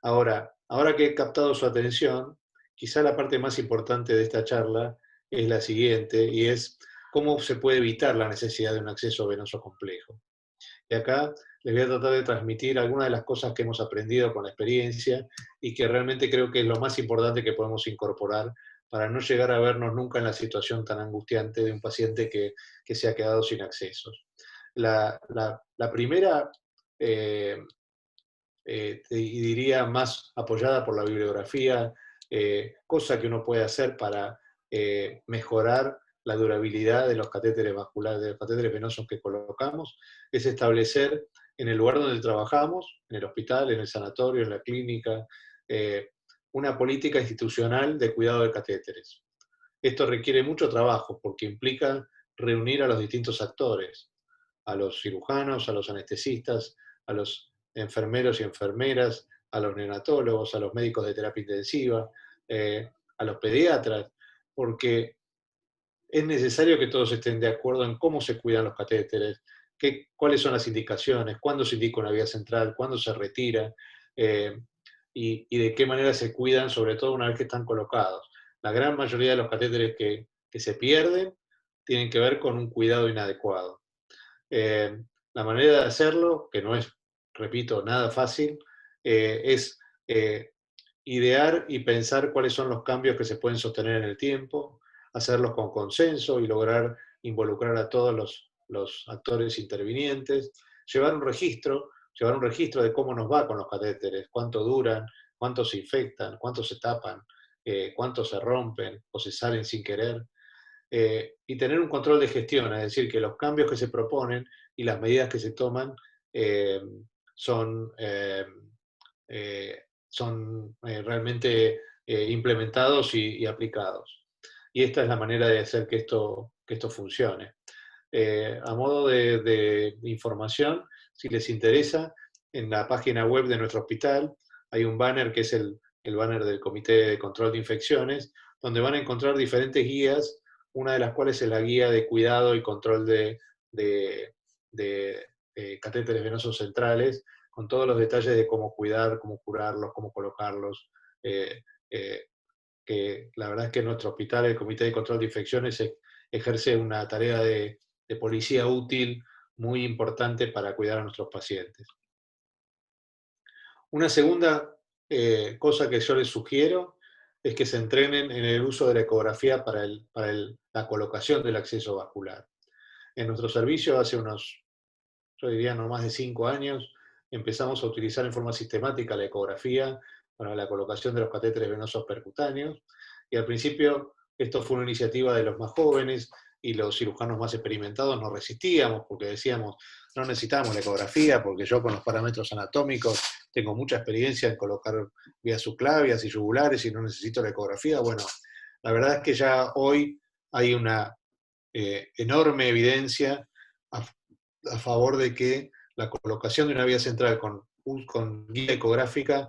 Ahora que he captado su atención, quizá la parte más importante de esta charla es la siguiente, y es cómo se puede evitar la necesidad de un acceso venoso complejo. Y acá les voy a tratar de transmitir algunas de las cosas que hemos aprendido con la experiencia y que realmente creo que es lo más importante que podemos incorporar para no llegar a vernos nunca en la situación tan angustiante de un paciente que se ha quedado sin accesos. La primera y diría más apoyada por la bibliografía, cosa que uno puede hacer para mejorar la durabilidad de los catéteres vasculares, de los catéteres venosos que colocamos, es establecer en el lugar donde trabajamos, en el hospital, en el sanatorio, en la clínica, una política institucional de cuidado de catéteres. Esto requiere mucho trabajo porque implica reunir a los distintos actores, a los cirujanos, a los anestesistas, a los enfermeros y enfermeras, a los neonatólogos, a los médicos de terapia intensiva, a los pediatras, porque es necesario que todos estén de acuerdo en cómo se cuidan los catéteres, cuáles son las indicaciones, cuándo se indica una vía central, cuándo se retira, y de qué manera se cuidan, sobre todo una vez que están colocados. La gran mayoría de los catéteres que se pierden tienen que ver con un cuidado inadecuado. La manera de hacerlo, que no es, repito, nada fácil, es idear y pensar cuáles son los cambios que se pueden sostener en el tiempo, hacerlos con consenso y lograr involucrar a todos los actores intervinientes, llevar un registro de cómo nos va con los catéteres, cuánto duran, cuántos se infectan, cuántos se tapan, cuántos se rompen o se salen sin querer. Y tener un control de gestión, es decir, que los cambios que se proponen y las medidas que se toman son realmente implementados y aplicados. Y esta es la manera de hacer que esto funcione. A modo de información, si les interesa, en la página web de nuestro hospital hay un banner que es el banner del Comité de Control de Infecciones, donde van a encontrar diferentes guías, una de las cuales es la guía de cuidado y control de catéteres venosos centrales, con todos los detalles de cómo cuidar, cómo curarlos, cómo colocarlos. eh, eh, que la verdad es que nuestro hospital, el Comité de Control de Infecciones, ejerce una tarea de policía útil muy importante para cuidar a nuestros pacientes. Una segunda cosa que yo les sugiero es que se entrenen en el uso de la ecografía para la colocación del acceso vascular. En nuestro servicio hace unos, yo diría no más de 5 años, empezamos a utilizar en forma sistemática la ecografía para la colocación de los catéteres venosos percutáneos. Y al principio esto fue una iniciativa de los más jóvenes y los cirujanos más experimentados nos resistíamos porque decíamos, no necesitamos la ecografía porque yo con los parámetros anatómicos tengo mucha experiencia en colocar vías subclavias y yugulares y no necesito la ecografía. Bueno, la verdad es que ya hoy hay una enorme evidencia a, a favor de que la colocación de una vía central con guía ecográfica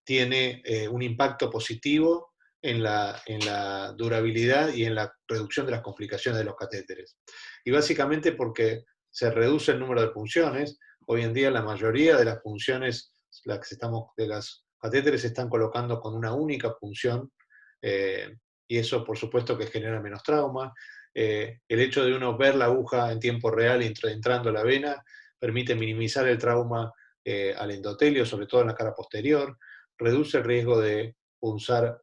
tiene un impacto positivo en la durabilidad y en la reducción de las complicaciones de los catéteres. Y básicamente porque se reduce el número de punciones. Hoy en día la mayoría de las punciones de las catéteres se están colocando con una única punción, y eso por supuesto que genera menos trauma. El hecho de uno ver la aguja en tiempo real entrando a la vena permite minimizar el trauma al endotelio, sobre todo en la cara posterior, reduce el riesgo de punzar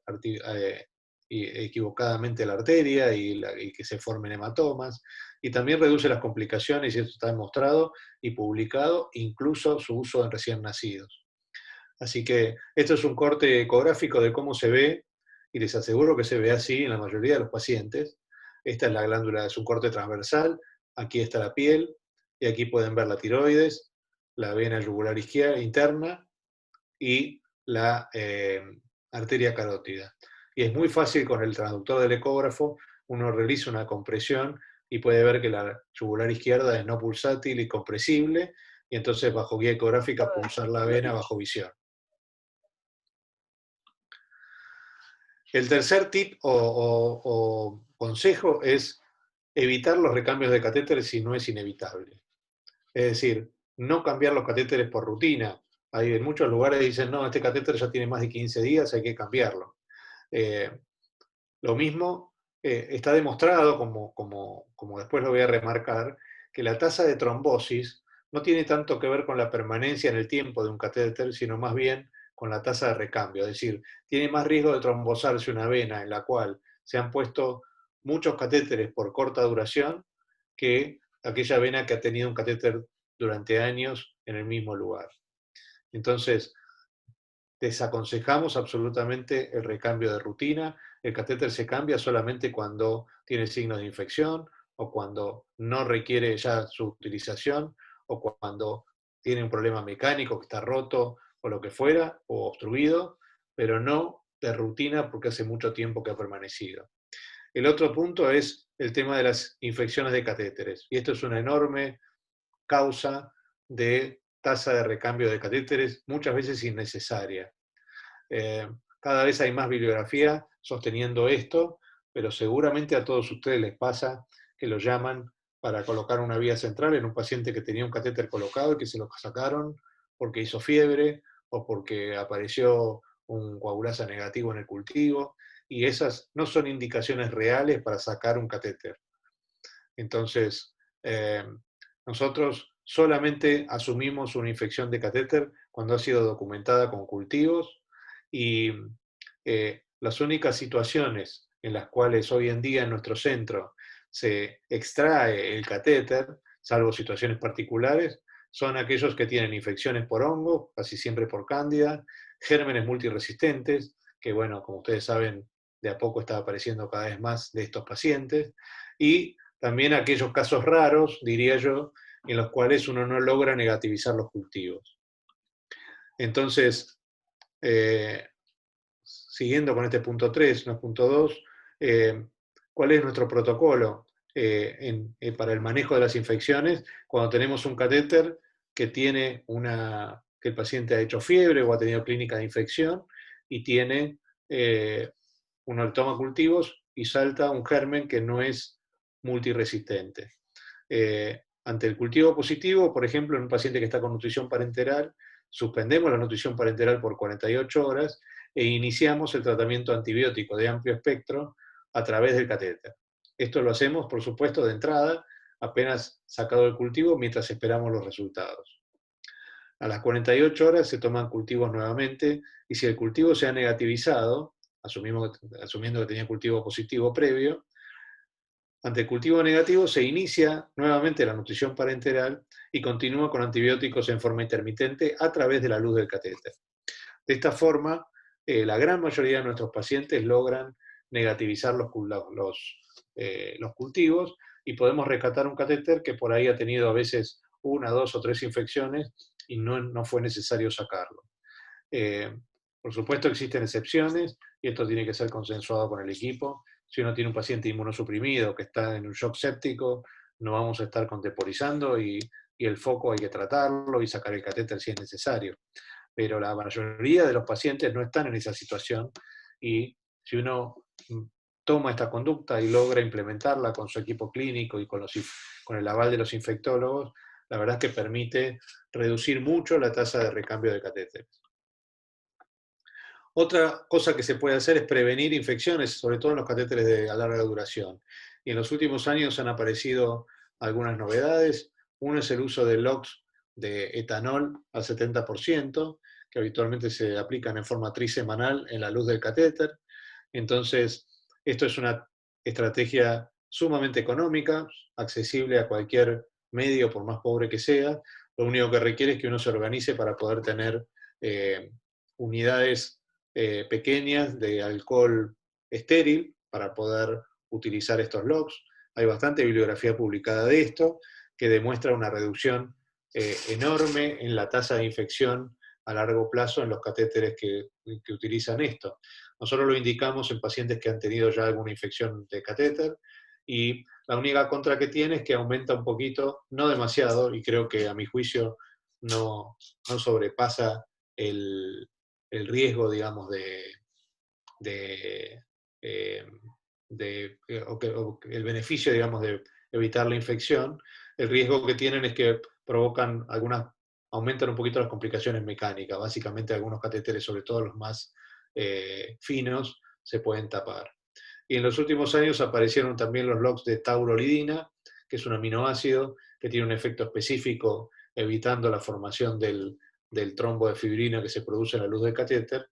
equivocadamente la arteria y que se formen hematomas, y también reduce las complicaciones, y esto está demostrado y publicado, incluso su uso en recién nacidos. Así que esto es un corte ecográfico de cómo se ve, y les aseguro que se ve así en la mayoría de los pacientes. Esta es la glándula, es un corte transversal, aquí está la piel, y aquí pueden ver la tiroides, la vena yugular izquierda interna y la arteria carótida. Y es muy fácil con el transductor del ecógrafo, uno realiza una compresión y puede ver que la yugular izquierda es no pulsátil y compresible, y entonces bajo guía ecográfica pulsar la vena bajo visión. El tercer tip o consejo es evitar los recambios de catéteres si no es inevitable. Es decir, no cambiar los catéteres por rutina. Hay en muchos lugares dicen, no, este catéter ya tiene más de 15 días, hay que cambiarlo. Lo mismo está demostrado, como después lo voy a remarcar, que la tasa de trombosis no tiene tanto que ver con la permanencia en el tiempo de un catéter, sino más bien con la tasa de recambio. Es decir, tiene más riesgo de trombosarse una vena en la cual se han puesto muchos catéteres por corta duración que aquella vena que ha tenido un catéter durante años en el mismo lugar. Entonces, desaconsejamos absolutamente el recambio de rutina. El catéter se cambia solamente cuando tiene signos de infección o cuando no requiere ya su utilización o cuando tiene un problema mecánico que está roto o lo que fuera, o obstruido, pero no de rutina porque hace mucho tiempo que ha permanecido. El otro punto es el tema de las infecciones de catéteres, y esto es una enorme causa de tasa de recambio de catéteres, muchas veces innecesaria. Cada vez hay más bibliografía sosteniendo esto, pero seguramente a todos ustedes les pasa que lo llaman para colocar una vía central en un paciente que tenía un catéter colocado y que se lo sacaron porque hizo fiebre o porque apareció un coagulasa negativo en el cultivo, y esas no son indicaciones reales para sacar un catéter. Entonces, nosotros solamente asumimos una infección de catéter cuando ha sido documentada con cultivos, y las únicas situaciones en las cuales hoy en día en nuestro centro se extrae el catéter, salvo situaciones particulares, son aquellos que tienen infecciones por hongo, casi siempre por cándida, gérmenes multiresistentes, que bueno, como ustedes saben, de a poco está apareciendo cada vez más de estos pacientes, y también aquellos casos raros, diría yo, en los cuales uno no logra negativizar los cultivos. Entonces, siguiendo con este punto 3, no punto 2, ¿cuál es nuestro protocolo para el manejo de las infecciones cuando tenemos un catéter que tiene que el paciente ha hecho fiebre o ha tenido clínica de infección y tiene, uno toma cultivos y salta un germen que no es multiresistente? Ante el cultivo positivo, por ejemplo, en un paciente que está con nutrición parenteral, suspendemos la nutrición parenteral por 48 horas e iniciamos el tratamiento antibiótico de amplio espectro a través del catéter. Esto lo hacemos, por supuesto, de entrada, apenas sacado el cultivo, mientras esperamos los resultados. A las 48 horas se toman cultivos nuevamente y si el cultivo se ha negativizado, asumiendo que tenía cultivo positivo previo, ante el cultivo negativo se inicia nuevamente la nutrición parenteral y continúa con antibióticos en forma intermitente a través de la luz del catéter. De esta forma, la gran mayoría de nuestros pacientes logran negativizar los cultivos y podemos rescatar un catéter que por ahí ha tenido a veces 1, 2 o 3 infecciones y no fue necesario sacarlo. Por supuesto existen excepciones y esto tiene que ser consensuado con el equipo. Si uno tiene un paciente inmunosuprimido que está en un shock séptico, no vamos a estar contemporizando y el foco hay que tratarlo y sacar el catéter si es necesario. Pero la mayoría de los pacientes no están en esa situación y si uno toma esta conducta y logra implementarla con su equipo clínico y con el aval de los infectólogos, la verdad es que permite reducir mucho la tasa de recambio de catéteres. Otra cosa que se puede hacer es prevenir infecciones, sobre todo en los catéteres a larga duración. Y en los últimos años han aparecido algunas novedades. Uno es el uso de LOX de etanol al 70%, que habitualmente se aplican en forma trisemanal en la luz del catéter. Entonces, esto es una estrategia sumamente económica, accesible a cualquier medio, por más pobre que sea. Lo único que requiere es que uno se organice para poder tener unidades pequeñas de alcohol estéril para poder utilizar estos logs. Hay bastante bibliografía publicada de esto que demuestra una reducción enorme en la tasa de infección a largo plazo en los catéteres que utilizan esto. Nosotros lo indicamos en pacientes que han tenido ya alguna infección de catéter y la única contra que tiene es que aumenta un poquito, no demasiado, y creo que a mi juicio no sobrepasa el riesgo, digamos, o el beneficio, digamos, de evitar la infección. El riesgo que tienen es que aumentan un poquito las complicaciones mecánicas. Básicamente algunos catéteres, sobre todo los más finos, se pueden tapar. Y en los últimos años aparecieron también los LOX de taurolidina, que es un aminoácido que tiene un efecto específico evitando la formación del trombo de fibrina que se produce en la luz del catéter.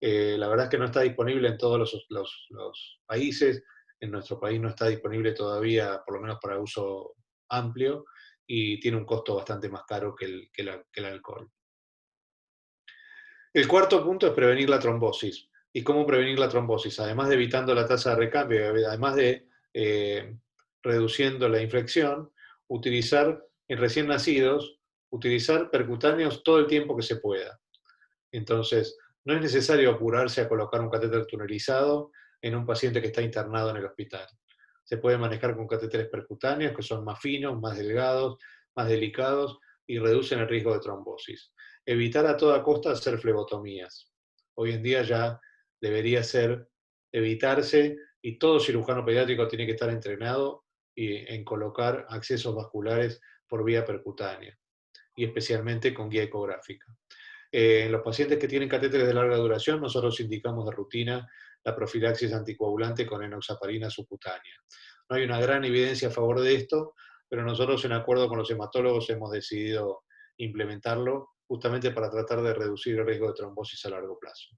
La verdad es que no está disponible en todos los países. En nuestro país no está disponible todavía, por lo menos para uso amplio, y tiene un costo bastante más caro que el alcohol. El cuarto punto es prevenir la trombosis. ¿Y cómo prevenir la trombosis? Además de evitando la tasa de recambio, además de reduciendo la infección, utilizar en recién nacidos, utilizar percutáneos todo el tiempo que se pueda. Entonces, no es necesario apurarse a colocar un catéter tunelizado en un paciente que está internado en el hospital. Se puede manejar con catéteres percutáneos que son más finos, más delgados, más delicados y reducen el riesgo de trombosis. Evitar a toda costa hacer flebotomías. Hoy en día ya debería evitarse y todo cirujano pediátrico tiene que estar entrenado en colocar accesos vasculares por vía percutánea y especialmente con guía ecográfica. En los pacientes que tienen catéteres de larga duración, nosotros indicamos de rutina la profilaxis anticoagulante con enoxaparina subcutánea. No hay una gran evidencia a favor de esto, pero nosotros en acuerdo con los hematólogos hemos decidido implementarlo justamente para tratar de reducir el riesgo de trombosis a largo plazo.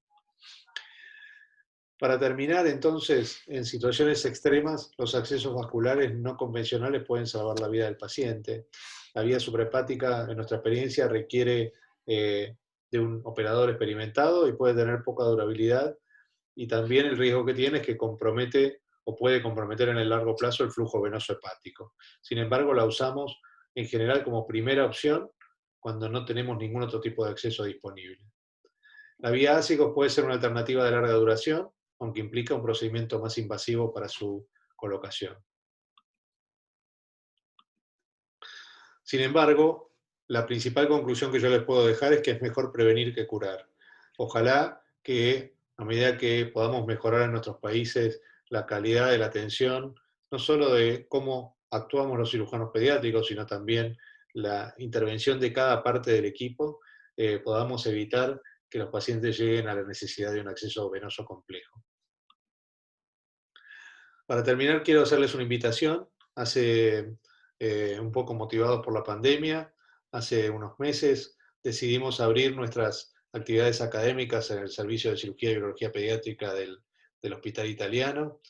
Para terminar, entonces, en situaciones extremas, los accesos vasculares no convencionales pueden salvar la vida del paciente. La vía suprahepática, en nuestra experiencia, requiere de un operador experimentado y puede tener poca durabilidad. Y también el riesgo que tiene es que compromete o puede comprometer en el largo plazo el flujo venoso hepático. Sin embargo, la usamos en general como primera opción cuando no tenemos ningún otro tipo de acceso disponible. La vía ácicos puede ser una alternativa de larga duración, aunque implica un procedimiento más invasivo para su colocación. Sin embargo, la principal conclusión que yo les puedo dejar es que es mejor prevenir que curar. Ojalá que a medida que podamos mejorar en nuestros países la calidad de la atención, no solo de cómo actuamos los cirujanos pediátricos, sino también la intervención de cada parte del equipo, podamos evitar que los pacientes lleguen a la necesidad de un acceso venoso complejo. Para terminar, quiero hacerles una invitación. Hace un poco motivados por la pandemia, hace unos meses decidimos abrir nuestras actividades académicas en el Servicio de Cirugía y Urología Pediátrica del Hospital Italiano.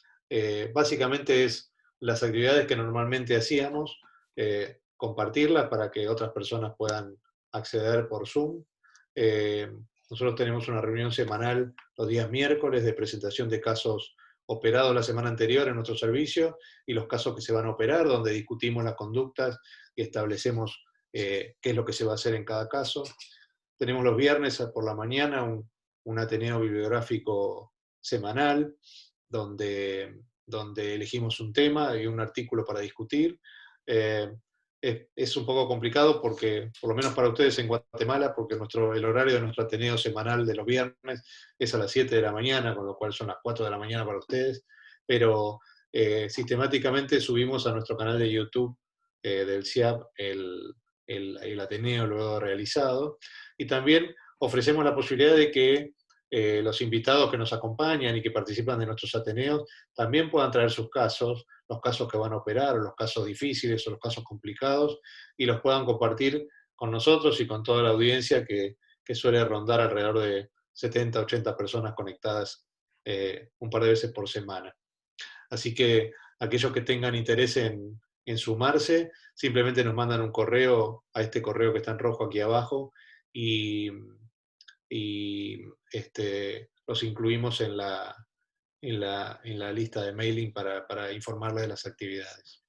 Básicamente es las actividades que normalmente hacíamos, compartirlas para que otras personas puedan acceder por Zoom. Nosotros tenemos una reunión semanal los días miércoles de presentación de casos operados la semana anterior en nuestro servicio y los casos que se van a operar, donde discutimos las conductas y establecemos qué es lo que se va a hacer en cada caso. Tenemos los viernes por la mañana un Ateneo bibliográfico semanal, donde elegimos un tema y un artículo para discutir. Es un poco complicado porque, por lo menos para ustedes en Guatemala, porque el horario de nuestro Ateneo semanal de los viernes es a las 7 de la mañana, con lo cual son las 4 de la mañana para ustedes, pero sistemáticamente subimos a nuestro canal de YouTube del CIAP el Ateneo luego realizado, y también ofrecemos la posibilidad de que los invitados que nos acompañan y que participan de nuestros Ateneos también puedan traer sus casos, los casos que van a operar, o los casos difíciles, o los casos complicados, y los puedan compartir con nosotros y con toda la audiencia que suele rondar alrededor de 70, 80 personas conectadas un par de veces por semana. Así que aquellos que tengan interés en sumarse, simplemente nos mandan un correo a este correo que está en rojo aquí abajo y los incluimos en la lista de mailing para informarles de las actividades.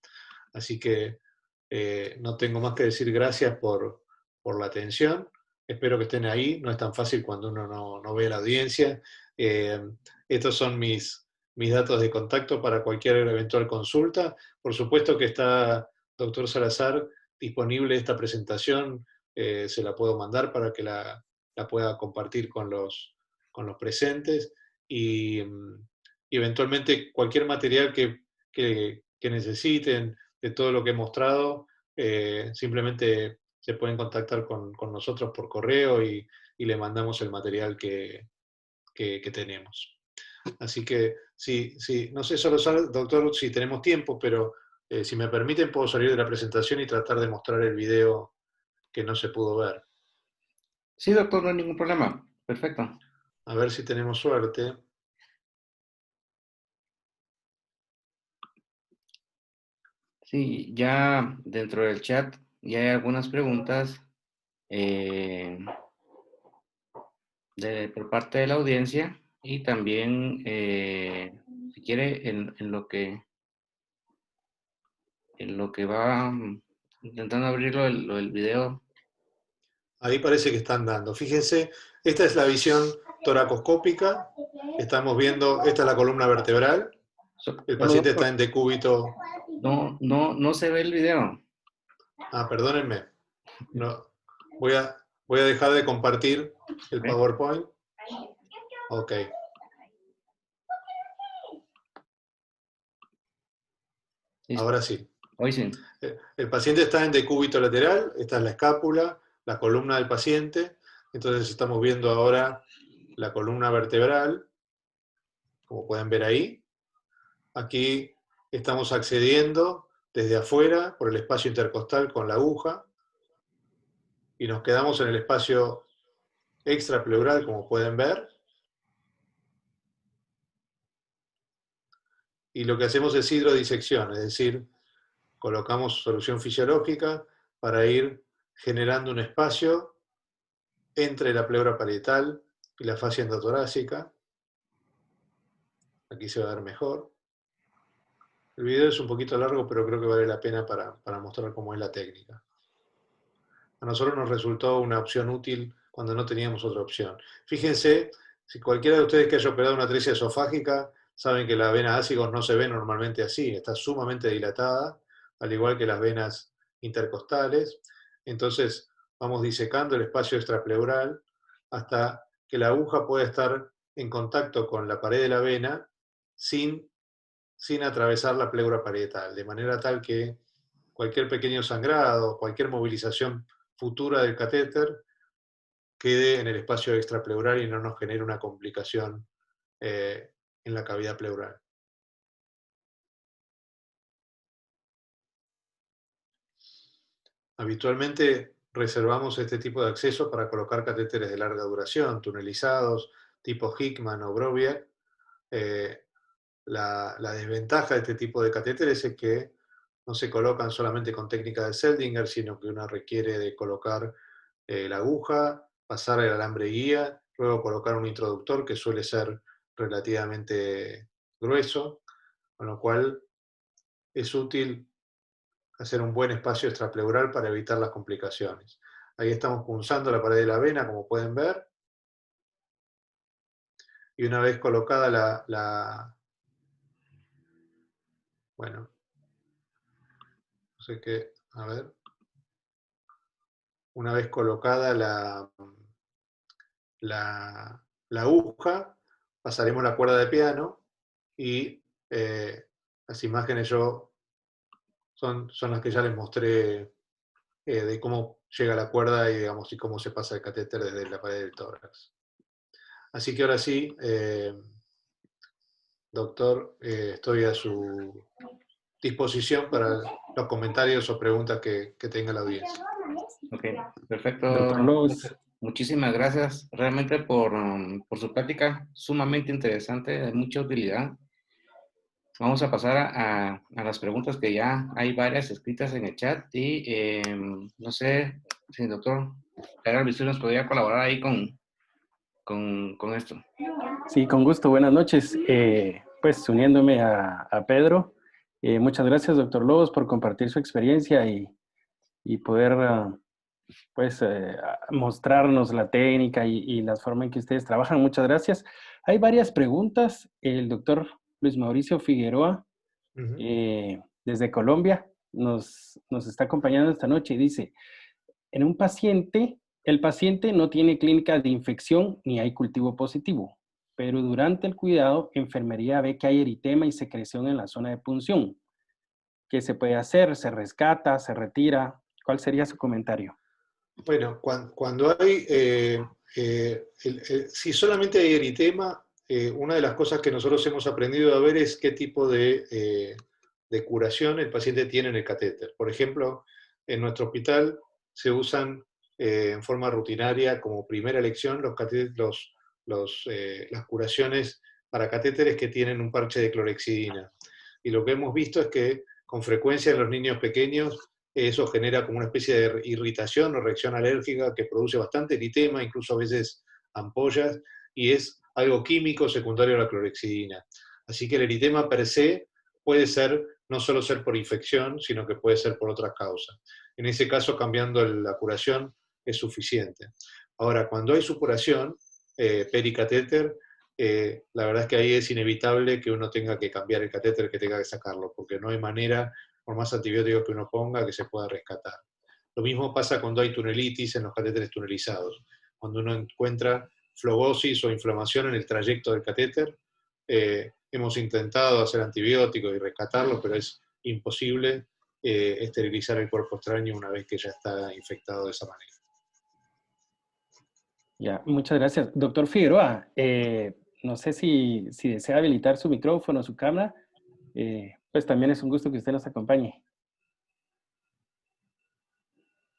Así que no tengo más que decir gracias por la atención. Espero que estén ahí. No es tan fácil cuando uno no ve la audiencia. Estos son mis datos de contacto para cualquier eventual consulta. Por supuesto que está, doctor Salazar, disponible esta presentación. Se la puedo mandar para que la pueda compartir con los presentes. Y eventualmente cualquier material que necesiten de todo lo que he mostrado, simplemente se pueden contactar con nosotros por correo y le mandamos el material que tenemos. Así que, sí, no sé solo, doctor, si tenemos tiempo, pero si me permiten puedo salir de la presentación y tratar de mostrar el video que no se pudo ver. Sí, doctor, no hay ningún problema. Perfecto. A ver si tenemos suerte. Sí, ya dentro del chat ya hay algunas preguntas por parte de la audiencia y también, si quiere, en lo que va intentando abrirlo el video. Ahí parece que están dando. Fíjense, esta es la visión toracoscópica. Estamos viendo, esta es la columna vertebral. El Solo, paciente doctor, está en decúbito. no se ve el video. Ah, perdónenme. No, voy a dejar de compartir el ¿Ve? PowerPoint. Ok. Listo. Ahora sí. Hoy sí. El paciente está en decúbito lateral. Esta es la escápula, la columna del paciente. Entonces estamos viendo ahora la columna vertebral, como pueden ver ahí. Aquí estamos accediendo desde afuera por el espacio intercostal con la aguja y nos quedamos en el espacio extrapleural, como pueden ver. Y lo que hacemos es hidrodisección, es decir, colocamos solución fisiológica para ir generando un espacio entre la pleura parietal y la fascia endotorácica. Aquí se va a ver mejor. El video es un poquito largo, pero creo que vale la pena para mostrar cómo es la técnica. A nosotros nos resultó una opción útil cuando no teníamos otra opción. Fíjense, si cualquiera de ustedes que haya operado una atresia esofágica, saben que la vena ásigos no se ve normalmente así, está sumamente dilatada, al igual que las venas intercostales. Entonces vamos disecando el espacio extrapleural hasta que la aguja pueda estar en contacto con la pared de la vena sin atravesar la pleura parietal, de manera tal que cualquier pequeño sangrado, cualquier movilización futura del catéter quede en el espacio extrapleural y no nos genere una complicación en la cavidad pleural. Habitualmente reservamos este tipo de acceso para colocar catéteres de larga duración, tunelizados, tipo Hickman o Broviac. La desventaja de este tipo de catéteres es que no se colocan solamente con técnica de Seldinger, sino que uno requiere de colocar la aguja, pasar el alambre guía, luego colocar un introductor que suele ser relativamente grueso, con lo cual es útil hacer un buen espacio extrapleural para evitar las complicaciones. Ahí estamos punzando la pared de la vena, como pueden ver, y una vez colocada bueno, no sé qué, a ver, una vez colocada la aguja, pasaremos la cuerda de piano y las imágenes son las que ya les mostré de cómo llega la cuerda y, digamos, y cómo se pasa el catéter desde la pared del tórax. Así que ahora sí, doctor, estoy a su disposición para los comentarios o preguntas que tenga la audiencia. Ok, perfecto. Doctor Lobos. Muchísimas gracias realmente por su plática, sumamente interesante, de mucha utilidad. Vamos a pasar a las preguntas que ya hay varias escritas en el chat y no sé si el doctor Gerardo Bisú nos podría colaborar ahí con esto. Sí, con gusto. Buenas noches. Pues uniéndome a Pedro, muchas gracias, doctor Lobos, por compartir su experiencia y poder pues, mostrarnos la técnica y la forma en que ustedes trabajan. Muchas gracias. Hay varias preguntas. El doctor Luis Mauricio Figueroa, desde Colombia, nos está acompañando esta noche y dice, en un paciente, el paciente no tiene clínica de infección ni hay cultivo positivo, pero durante el cuidado, enfermería ve que hay eritema y secreción en la zona de punción. ¿Qué se puede hacer? ¿Se rescata? ¿Se retira? ¿Cuál sería su comentario? Bueno, cuando hay, si solamente hay eritema, una de las cosas que nosotros hemos aprendido a ver es qué tipo de curación el paciente tiene en el catéter. Por ejemplo, en nuestro hospital se usan en forma rutinaria como primera elección las curaciones para catéteres que tienen un parche de clorexidina. Y lo que hemos visto es que con frecuencia en los niños pequeños eso genera como una especie de irritación o reacción alérgica que produce bastante eritema, incluso a veces ampollas, y es algo químico secundario a la clorexidina. Así que el eritema per se puede ser, no solo ser por infección, sino que puede ser por otras causas. En ese caso, cambiando la curación es suficiente. Ahora, cuando hay supuración, pericatéter, la verdad es que ahí es inevitable que uno tenga que cambiar el catéter, que tenga que sacarlo, porque no hay manera, por más antibióticos que uno ponga, que se pueda rescatar. Lo mismo pasa cuando hay tunelitis en los catéteres tunelizados. Cuando uno encuentra flogosis o inflamación en el trayecto del catéter, hemos intentado hacer antibióticos y rescatarlo, pero es imposible esterilizar el cuerpo extraño una vez que ya está infectado de esa manera. Ya, muchas gracias. Doctor Figueroa, no sé si desea habilitar su micrófono, su cámara, pues también es un gusto que usted nos acompañe.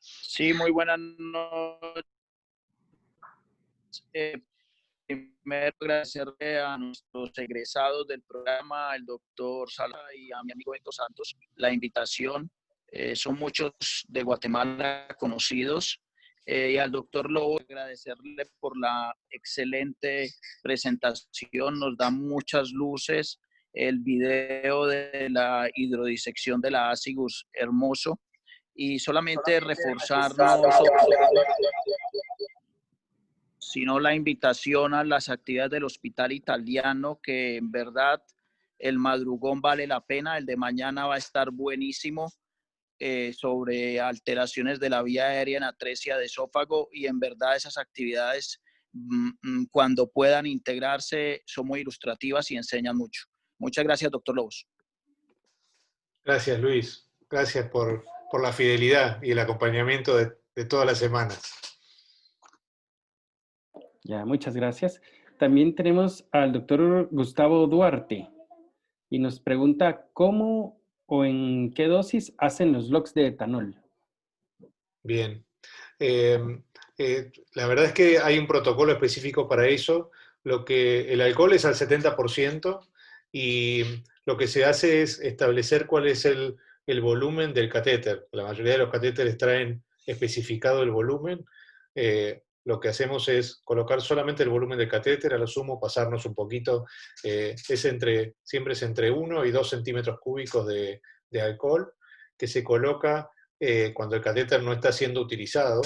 Sí, muy buenas noches. Primero, agradecerle a nuestros egresados del programa, el doctor Sala y a mi amigo Héctor Santos, la invitación. Son muchos de Guatemala conocidos. Y al doctor Lobo, agradecerle por la excelente presentación. Nos da muchas luces el video de la hidrodisección de la Asigus, hermoso. Y solamente reforzar no sino la invitación a las actividades del Hospital Italiano, que en verdad el madrugón vale la pena, el de mañana va a estar buenísimo, sobre alteraciones de la vía aérea en atresia de esófago, y en verdad esas actividades, cuando puedan integrarse, son muy ilustrativas y enseñan mucho. Muchas gracias, doctor Lobos. Gracias, Luis. Gracias por la fidelidad y el acompañamiento de todas las semanas. Ya, muchas gracias. También tenemos al doctor Gustavo Duarte y nos pregunta cómo o en qué dosis hacen los logs de etanol. Bien. La verdad es que hay un protocolo específico para eso. El alcohol es al 70% y lo que se hace es establecer cuál es el volumen del catéter. La mayoría de los catéteres traen especificado el volumen. Lo que hacemos es colocar solamente el volumen del catéter, a lo sumo pasarnos un poquito. Siempre es entre 1 y 2 centímetros cúbicos de alcohol, que se coloca cuando el catéter no está siendo utilizado,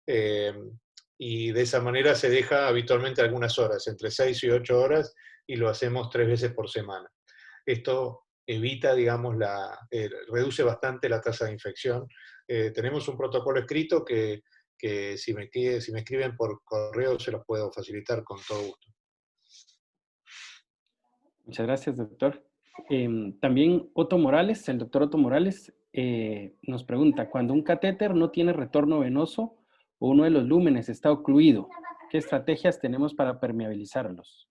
y de esa manera se deja habitualmente algunas horas, entre 6 y 8 horas, y lo hacemos 3 veces por semana. Esto evita, digamos, reduce bastante la tasa de infección. Tenemos un protocolo escrito que si me escriben por correo se los puedo facilitar con todo gusto. Muchas gracias, doctor. También el doctor Otto Morales, nos pregunta, cuando un catéter no tiene retorno venoso o uno de los lúmenes está ocluido, ¿qué estrategias tenemos para permeabilizarlos?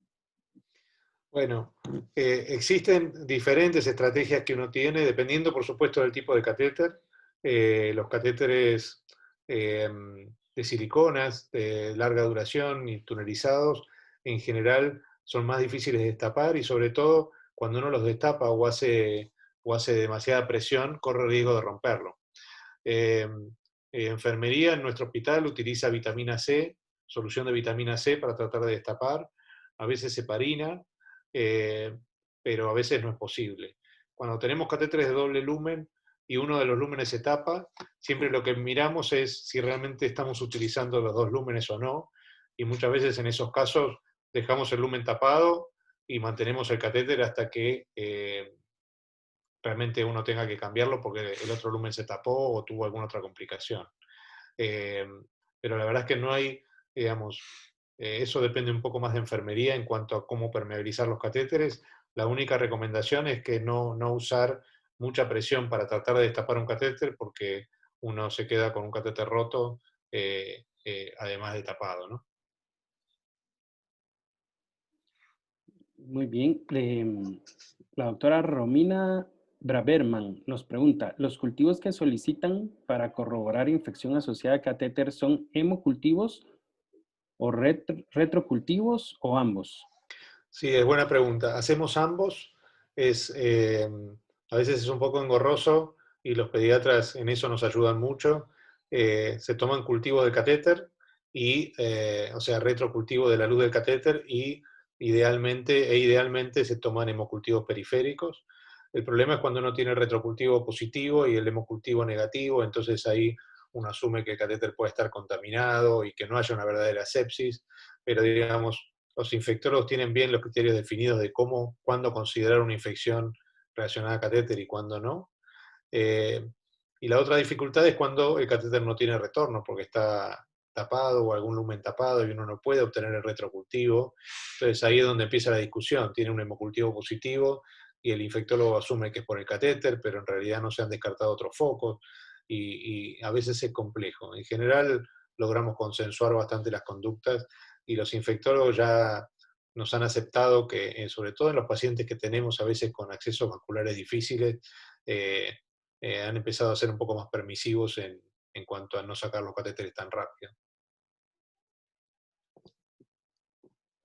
Bueno, existen diferentes estrategias que uno tiene, dependiendo, por supuesto, del tipo de catéter. Los catéteres de siliconas, de larga duración y tunelizados, en general son más difíciles de destapar, y sobre todo cuando uno los destapa o hace demasiada presión, corre riesgo de romperlo. Enfermería en nuestro hospital utiliza vitamina C, solución de vitamina C para tratar de destapar, a veces heparina, pero a veces no es posible. Cuando tenemos catéteres de doble lumen y uno de los lúmenes se tapa, siempre lo que miramos es si realmente estamos utilizando los dos lúmenes o no, y muchas veces en esos casos dejamos el lumen tapado y mantenemos el catéter hasta que realmente uno tenga que cambiarlo porque el otro lumen se tapó o tuvo alguna otra complicación. Pero la verdad es que no hay, digamos, eso depende un poco más de enfermería en cuanto a cómo permeabilizar los catéteres. La única recomendación es que no usar mucha presión para tratar de destapar un catéter, porque uno se queda con un catéter roto, además de tapado, ¿no? Muy bien. La doctora Romina Braverman nos pregunta, ¿los cultivos que solicitan para corroborar infección asociada a catéter son hemocultivos o retrocultivos o ambos? Sí, es buena pregunta. Hacemos ambos. A veces es un poco engorroso y los pediatras en eso nos ayudan mucho. Se toman cultivos de catéter, o sea, retrocultivo de la luz del catéter, y idealmente se toman hemocultivos periféricos. El problema es cuando uno tiene el retrocultivo positivo y el hemocultivo negativo, entonces ahí uno asume que el catéter puede estar contaminado y que no haya una verdadera sepsis, pero digamos, los infectólogos tienen bien los criterios definidos de cuándo considerar una infección relacionada a catéter y cuándo no. Y la otra dificultad es cuando el catéter no tiene retorno, porque está tapado o algún lumen tapado y uno no puede obtener el retrocultivo. Entonces ahí es donde empieza la discusión. Tiene un hemocultivo positivo y el infectólogo asume que es por el catéter, pero en realidad no se han descartado otros focos, y a veces es complejo. En general logramos consensuar bastante las conductas, y los infectólogos ya nos han aceptado que, sobre todo en los pacientes que tenemos a veces con accesos vasculares difíciles, han empezado a ser un poco más permisivos en cuanto a no sacar los catéteres tan rápido.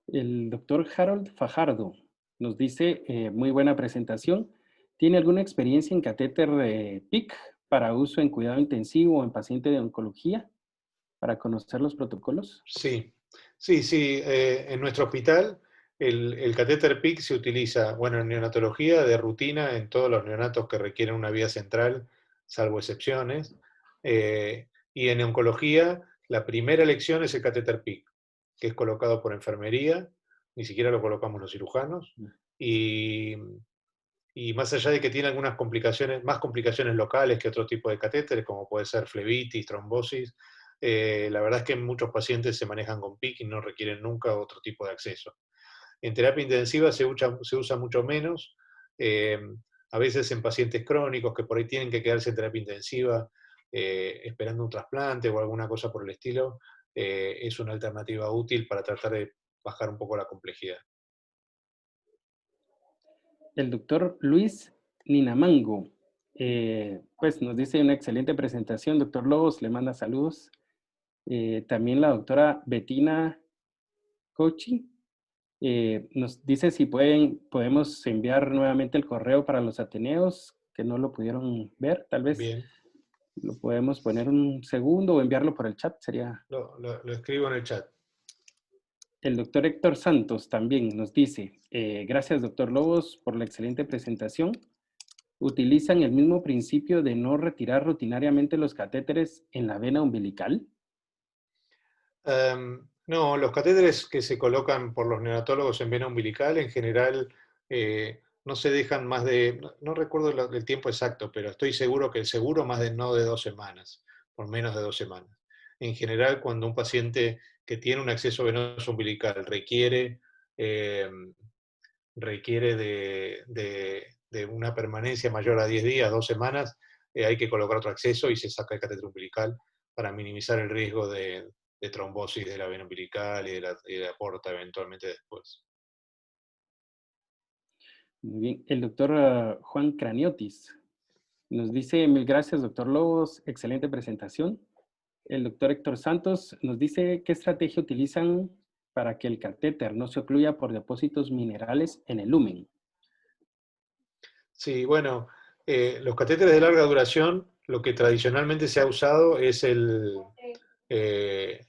El doctor Harold Fajardo nos dice, muy buena presentación. ¿Tiene alguna experiencia en catéter PIC para uso en cuidado intensivo o en paciente de oncología para conocer los protocolos? Sí. En nuestro hospital El catéter PICC se utiliza, bueno, en neonatología de rutina en todos los neonatos que requieren una vía central, salvo excepciones. Y en oncología, la primera elección es el catéter PICC, que es colocado por enfermería, ni siquiera lo colocamos los cirujanos. Y más allá de que tiene algunas complicaciones, más complicaciones locales que otro tipo de catéteres, como puede ser flebitis, trombosis, la verdad es que muchos pacientes se manejan con PICC y no requieren nunca otro tipo de acceso. En terapia intensiva se usa mucho menos, a veces en pacientes crónicos que por ahí tienen que quedarse en terapia intensiva esperando un trasplante o alguna cosa por el estilo, es una alternativa útil para tratar de bajar un poco la complejidad. El doctor Luis Ninamango, pues nos dice una excelente presentación. Doctor Lobos le manda saludos. También la doctora Bettina Cochi nos dice si podemos enviar nuevamente el correo para los ateneos que no lo pudieron ver. Tal vez Bien. lo podemos poner un segundo o enviarlo por el chat. Sería... Lo escribo en el chat. El doctor Héctor Santos también nos dice, gracias doctor Lobos por la excelente presentación. ¿Utilizan el mismo principio de no retirar rutinariamente los catéteres en la vena umbilical? No, los catéteres que se colocan por los neonatólogos en vena umbilical en general no se dejan más de, no recuerdo el tiempo exacto, pero estoy seguro que más de no de 2 semanas, por menos de 2 semanas. En general, cuando un paciente que tiene un acceso venoso umbilical requiere de una permanencia mayor a 10 días, 2 semanas, hay que colocar otro acceso y se saca el catéter umbilical para minimizar el riesgo de trombosis de la vena umbilical y de la porta eventualmente después. Muy bien. El doctor Juan Craniotis nos dice, mil gracias, doctor Lobos, excelente presentación. El doctor Héctor Santos nos dice, ¿qué estrategia utilizan para que el catéter no se ocluya por depósitos minerales en el lumen? Sí, bueno, los catéteres de larga duración, lo que tradicionalmente se ha usado es el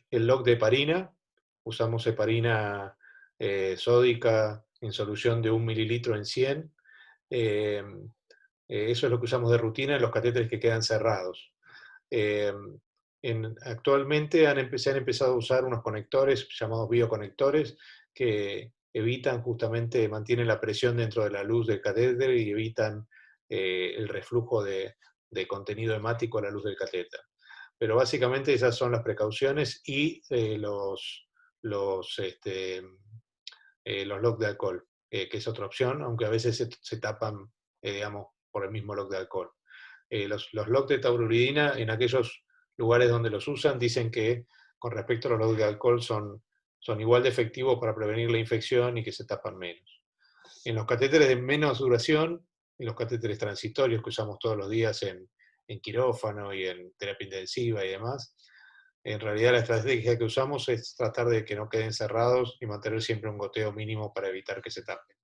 LOC de heparina. Usamos heparina sódica en solución de 1 mililitro en 100. Eso es lo que usamos de rutina en los catéteres que quedan cerrados. Actualmente se han empezado a usar unos conectores llamados bioconectores que evitan justamente, mantienen la presión dentro de la luz del catéter y evitan el reflujo de contenido hemático a la luz del catéter. Pero básicamente esas son las precauciones y los LOC de alcohol, que es otra opción, aunque a veces se tapan, digamos, por el mismo LOC de alcohol. Los LOC de taururidina, en aquellos lugares donde los usan, dicen que con respecto a los LOC de alcohol son igual de efectivos para prevenir la infección y que se tapan menos. En los catéteres de menos duración, en los catéteres transitorios que usamos todos los días en quirófano y en terapia intensiva y demás, en realidad la estrategia que usamos es tratar de que no queden cerrados y mantener siempre un goteo mínimo para evitar que se tapen.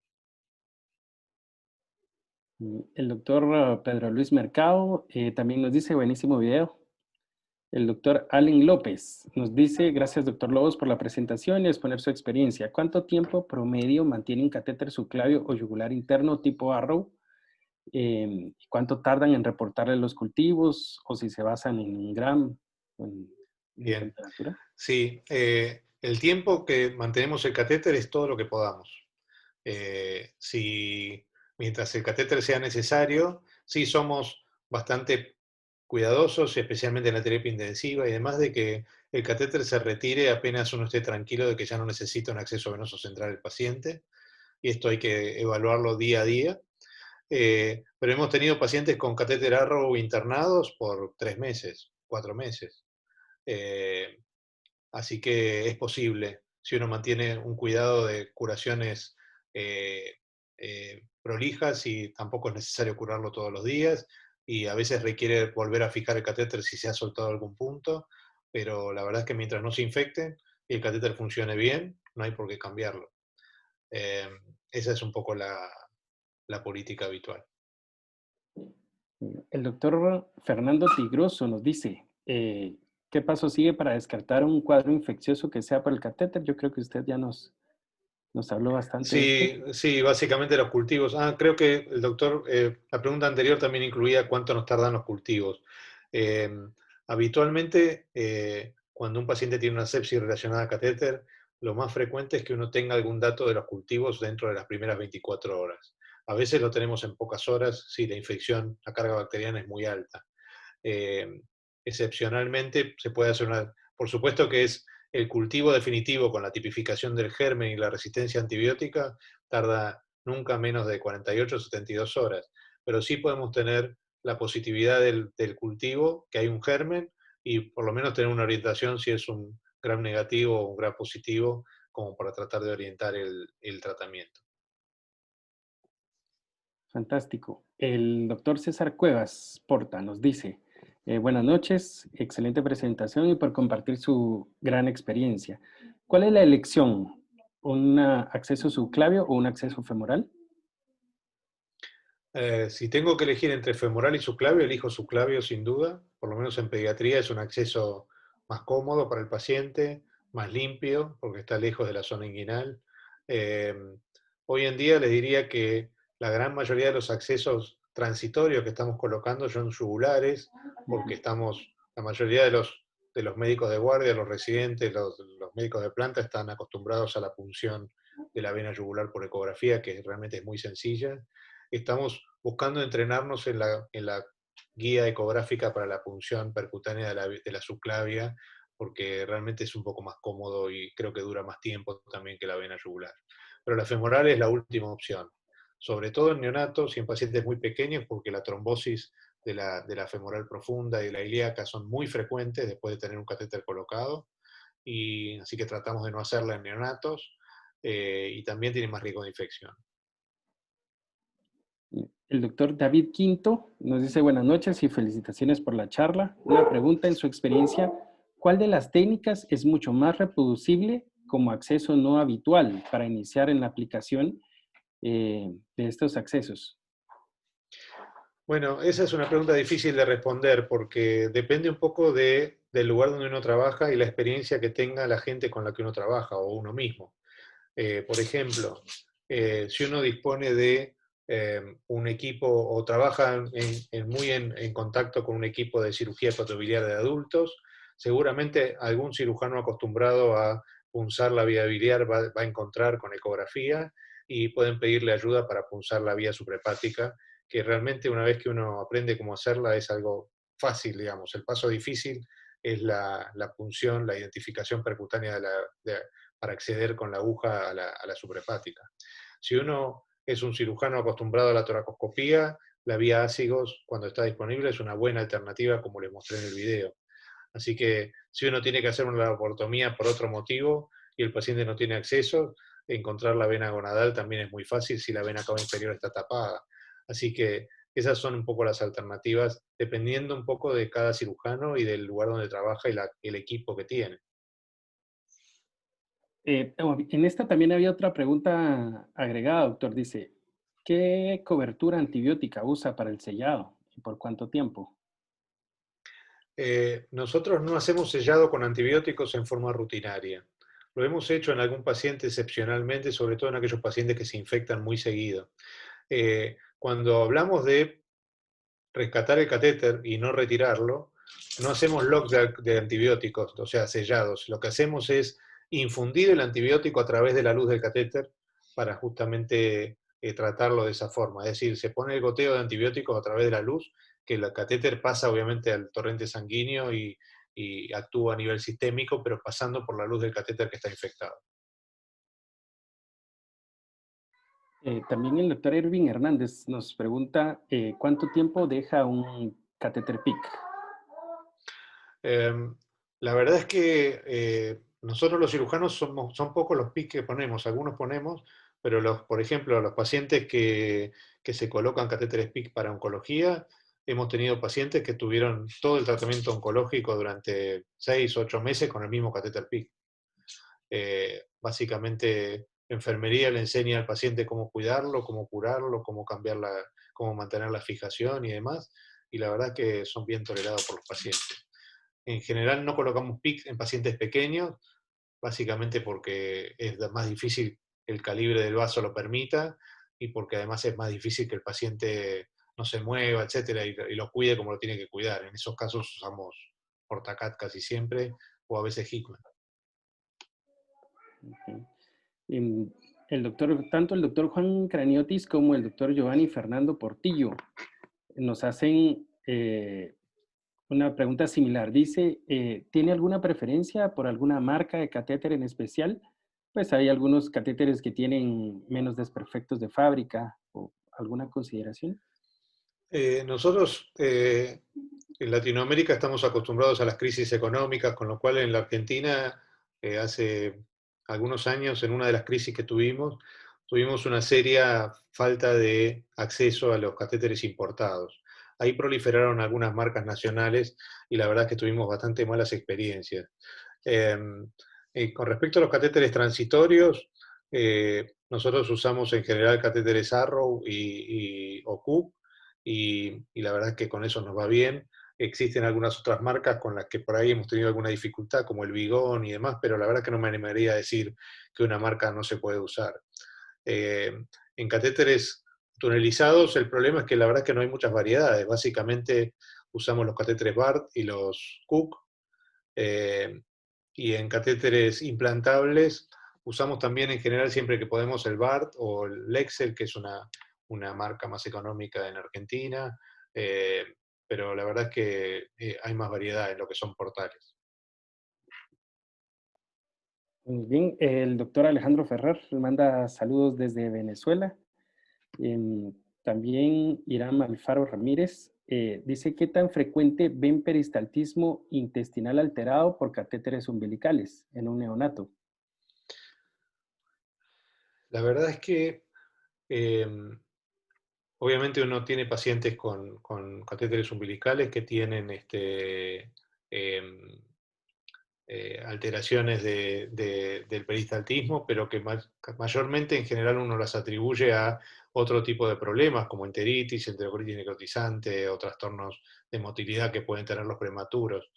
El doctor Pedro Luis Mercado también nos dice, buenísimo video. El doctor Allen López nos dice, gracias doctor Lobos por la presentación y exponer su experiencia. ¿Cuánto tiempo promedio mantiene un catéter subclavio o yugular interno tipo Arrow? ¿Cuánto tardan en reportarle los cultivos o si se basan en un gram en Bien. temperatura? Sí, el tiempo que mantenemos el catéter es todo lo que podamos. Mientras el catéter sea necesario, sí somos bastante cuidadosos, especialmente en la terapia intensiva y demás, de que el catéter se retire apenas uno esté tranquilo de que ya no necesita un acceso venoso central del paciente, y esto hay que evaluarlo día a día. Pero hemos tenido pacientes con catéter Arrow internados por 3 meses, 4 meses. Así que es posible, si uno mantiene un cuidado de curaciones prolijas, y tampoco es necesario curarlo todos los días, y a veces requiere volver a fijar el catéter si se ha soltado algún punto, pero la verdad es que mientras no se infecte y el catéter funcione bien, no hay por qué cambiarlo. Esa es un poco la política habitual. El doctor Fernando Tigroso nos dice, ¿qué paso sigue para descartar un cuadro infeccioso que sea por el catéter? Yo creo que usted ya nos Nos habló bastante de Sí, sí, básicamente los cultivos. Creo que el doctor, la pregunta anterior también incluía cuánto nos tardan los cultivos. Eh, Habitualmente, cuando un paciente tiene una sepsis relacionada a catéter, lo más frecuente es que uno tenga algún dato de los cultivos dentro de las primeras 24 horas. A veces lo tenemos en pocas horas si la infección, la carga bacteriana es muy alta. Eh, Excepcionalmente se puede hacer una... Por supuesto que es el cultivo definitivo con la tipificación del germen y la resistencia antibiótica, tarda nunca menos de 48 o 72 horas, pero sí podemos tener la positividad del cultivo, que hay un germen, y por lo menos tener una orientación si es un gram negativo o un gram positivo, como para tratar de orientar el tratamiento. fantástico. El doctor César Cuevas Porta nos dice, buenas noches, excelente presentación y por compartir su gran experiencia. ¿Cuál es la elección? ¿Un acceso subclavio o un acceso femoral? Si tengo que elegir entre femoral y subclavio, elijo subclavio sin duda. Por lo menos en pediatría es un acceso más cómodo para el paciente, más limpio, porque está lejos de la zona inguinal. Eh, Hoy en día les diría que la gran mayoría de los accesos transitorios que estamos colocando son yugulares, porque la mayoría de los médicos de guardia, los residentes, los médicos de planta están acostumbrados a la punción de la vena yugular por ecografía, que realmente es muy sencilla. Estamos buscando entrenarnos en la guía ecográfica para la punción percutánea de la subclavia, porque realmente es un poco más cómodo y creo que dura más tiempo también que la vena yugular. Pero la femoral es la última opción, sobre todo en neonatos y en pacientes muy pequeños, porque la trombosis de la femoral profunda y de la ilíaca son muy frecuentes después de tener un catéter colocado, y así que tratamos de no hacerla en neonatos, y también tiene más riesgo de infección. El doctor David Quinto nos dice buenas noches y felicitaciones por la charla. Una pregunta en su experiencia, ¿cuál de las técnicas es mucho más reproducible como acceso no habitual para iniciar en la aplicación de estos accesos? Bueno, esa es una pregunta difícil de responder porque depende un poco del lugar donde uno trabaja y la experiencia que tenga la gente con la que uno trabaja o uno mismo. Por ejemplo, si uno dispone de un equipo o trabaja en contacto con un equipo de cirugía hepatobiliar de adultos, seguramente algún cirujano acostumbrado a punzar la vía biliar va a encontrar con ecografía y pueden pedirle ayuda para punzar la vía suprahepática, que realmente una vez que uno aprende cómo hacerla es algo fácil, digamos. El paso difícil es la punción, la identificación percutánea para acceder con la aguja a la suprahepática. Si uno es un cirujano acostumbrado a la toracoscopía, la vía ácigos, cuando está disponible, es una buena alternativa, como les mostré en el video. Así que si uno tiene que hacer una laparotomía por otro motivo y el paciente no tiene acceso, encontrar la vena gonadal también es muy fácil si la vena cava inferior está tapada. Así que esas son un poco las alternativas, dependiendo un poco de cada cirujano y del lugar donde trabaja y el equipo que tiene. En esta también había otra pregunta agregada, doctor. Dice, ¿qué cobertura antibiótica usa para el sellado y por cuánto tiempo? Nosotros no hacemos sellado con antibióticos en forma rutinaria. Lo hemos hecho en algún paciente excepcionalmente, sobre todo en aquellos pacientes que se infectan muy seguido. Cuando hablamos de rescatar el catéter y no retirarlo, no hacemos lock de antibióticos, o sea, sellados. Lo que hacemos es infundir el antibiótico a través de la luz del catéter para justamente tratarlo de esa forma. Es decir, se pone el goteo de antibióticos a través de la luz, que el catéter pasa obviamente al torrente sanguíneo y actúa a nivel sistémico, pero pasando por la luz del catéter que está infectado. También el doctor Erwin Hernández nos pregunta, ¿cuánto tiempo deja un catéter PIC? La verdad es que nosotros los cirujanos son pocos los PIC que ponemos, algunos ponemos, pero por ejemplo, los pacientes que se colocan catéteres PIC para oncología, hemos tenido pacientes que tuvieron todo el tratamiento oncológico durante 6 o 8 meses con el mismo catéter PIC. Básicamente, enfermería le enseña al paciente cómo cuidarlo, cómo curarlo, cómo mantener la fijación y demás, y la verdad es que son bien tolerados por los pacientes. En general no colocamos PIC en pacientes pequeños, básicamente porque es más difícil el calibre del vaso lo permita y porque además es más difícil que el paciente no se mueva, etcétera, y lo cuide como lo tiene que cuidar. En esos casos usamos Portacat casi siempre, o a veces Hickman. Ok. Tanto el doctor Juan Craniotis como el doctor Giovanni Fernando Portillo nos hacen una pregunta similar. Dice, ¿tiene alguna preferencia por alguna marca de catéter en especial? Pues hay algunos catéteres que tienen menos desperfectos de fábrica o alguna consideración. Nosotros en Latinoamérica estamos acostumbrados a las crisis económicas, con lo cual en la Argentina hace algunos años, en una de las crisis que tuvimos una seria falta de acceso a los catéteres importados. Ahí proliferaron algunas marcas nacionales y la verdad es que tuvimos bastante malas experiencias. Con respecto a los catéteres transitorios, nosotros usamos en general catéteres Arrow o Cook, y la verdad es que con eso nos va bien. Existen algunas otras marcas con las que por ahí hemos tenido alguna dificultad, como el Bigón y demás, pero la verdad es que no me animaría a decir que una marca no se puede usar. En catéteres tunelizados el problema es que la verdad es que no hay muchas variedades. Básicamente usamos los catéteres BART y los Cook, y en catéteres implantables usamos también en general siempre que podemos el BART o el Lexel, que es una marca más económica en Argentina, pero la verdad es que hay más variedad en lo que son portales. Muy bien, el doctor Alejandro Ferrer le manda saludos desde Venezuela. También Irán Alfaro Ramírez dice, ¿qué tan frecuente ven peristaltismo intestinal alterado por catéteres umbilicales en un neonato? La verdad es que obviamente uno tiene pacientes con catéteres umbilicales que tienen alteraciones del peristaltismo, pero que mayormente en general uno las atribuye a otro tipo de problemas, como enteritis, enterocolitis necrotizante o trastornos de motilidad que pueden tener los prematuros.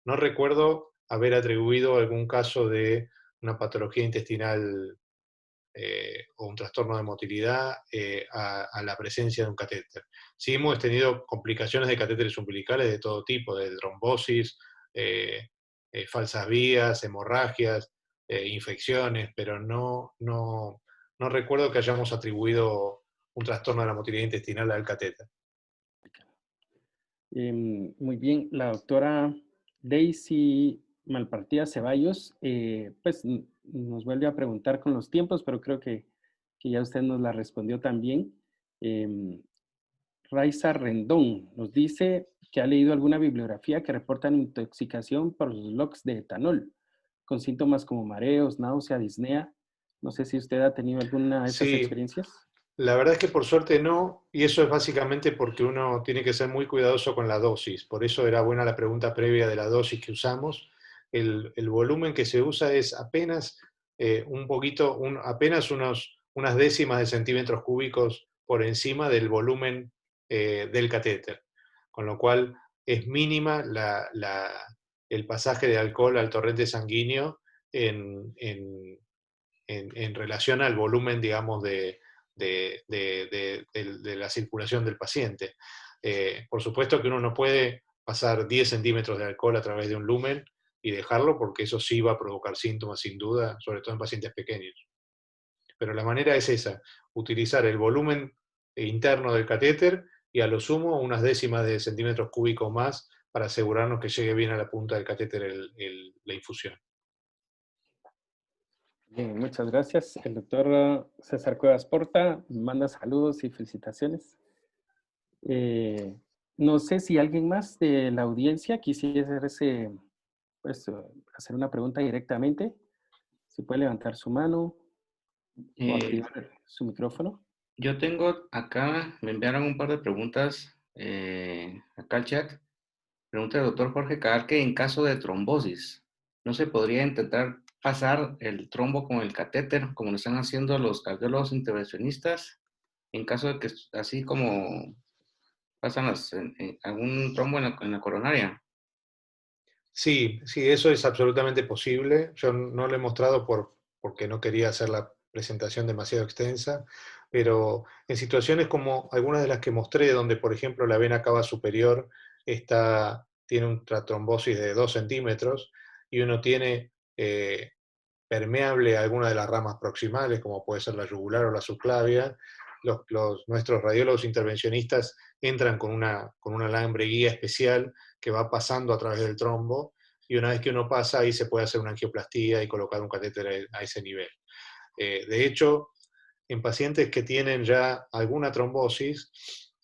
No recuerdo haber atribuido algún caso de una patología intestinal o un trastorno de motilidad a la presencia de un catéter. Sí hemos tenido complicaciones de catéteres umbilicales de todo tipo, de trombosis, falsas vías, hemorragias, infecciones, pero no recuerdo que hayamos atribuido un trastorno de la motilidad intestinal al catéter. Muy bien, la doctora Daisy Malpartida Ceballos, pues nos vuelve a preguntar con los tiempos, pero creo que ya usted nos la respondió también. Raiza Rendón nos dice que ha leído alguna bibliografía que reportan intoxicación por los LOX de etanol, con síntomas como mareos, náusea, disnea. No sé si usted ha tenido alguna de esas Sí, experiencias. la verdad es que por suerte no, y eso es básicamente porque uno tiene que ser muy cuidadoso con la dosis. Por eso era buena la pregunta previa de la dosis que usamos. El volumen que se usa es apenas apenas unas décimas de centímetros cúbicos por encima del volumen del catéter. Con lo cual es mínima el pasaje de alcohol al torrente sanguíneo en relación al volumen, digamos, de la circulación del paciente. Por supuesto que uno no puede pasar 10 centímetros de alcohol a través de un lumen y dejarlo, porque eso sí va a provocar síntomas, sin duda, sobre todo en pacientes pequeños. Pero la manera es esa, utilizar el volumen interno del catéter y a lo sumo unas décimas de centímetros cúbicos más para asegurarnos que llegue bien a la punta del catéter la infusión. Bien, muchas gracias. El doctor César Cuevas Porta manda saludos y felicitaciones. No sé si alguien más de la audiencia quisiera hacer una pregunta directamente. Si puede levantar su mano o activar su micrófono. Yo tengo acá, me enviaron un par de preguntas acá al chat. Pregunta del doctor Jorge Cabal que en caso de trombosis, ¿no se podría intentar pasar el trombo con el catéter, como lo están haciendo los cardiólogos intervencionistas, en caso de que, así como pasan algún trombo en la coronaria? Sí, eso es absolutamente posible. Yo no lo he mostrado por porque no quería hacer la presentación demasiado extensa, pero en situaciones como algunas de las que mostré, donde por ejemplo la vena cava superior tiene una trombosis de 2 centímetros y uno tiene permeable a alguna de las ramas proximales, como puede ser la yugular o la subclavia, nuestros radiólogos intervencionistas entran con un alambre guía especial que va pasando a través del trombo, y una vez que uno pasa, ahí se puede hacer una angioplastía y colocar un catéter a ese nivel. De hecho, en pacientes que tienen ya alguna trombosis,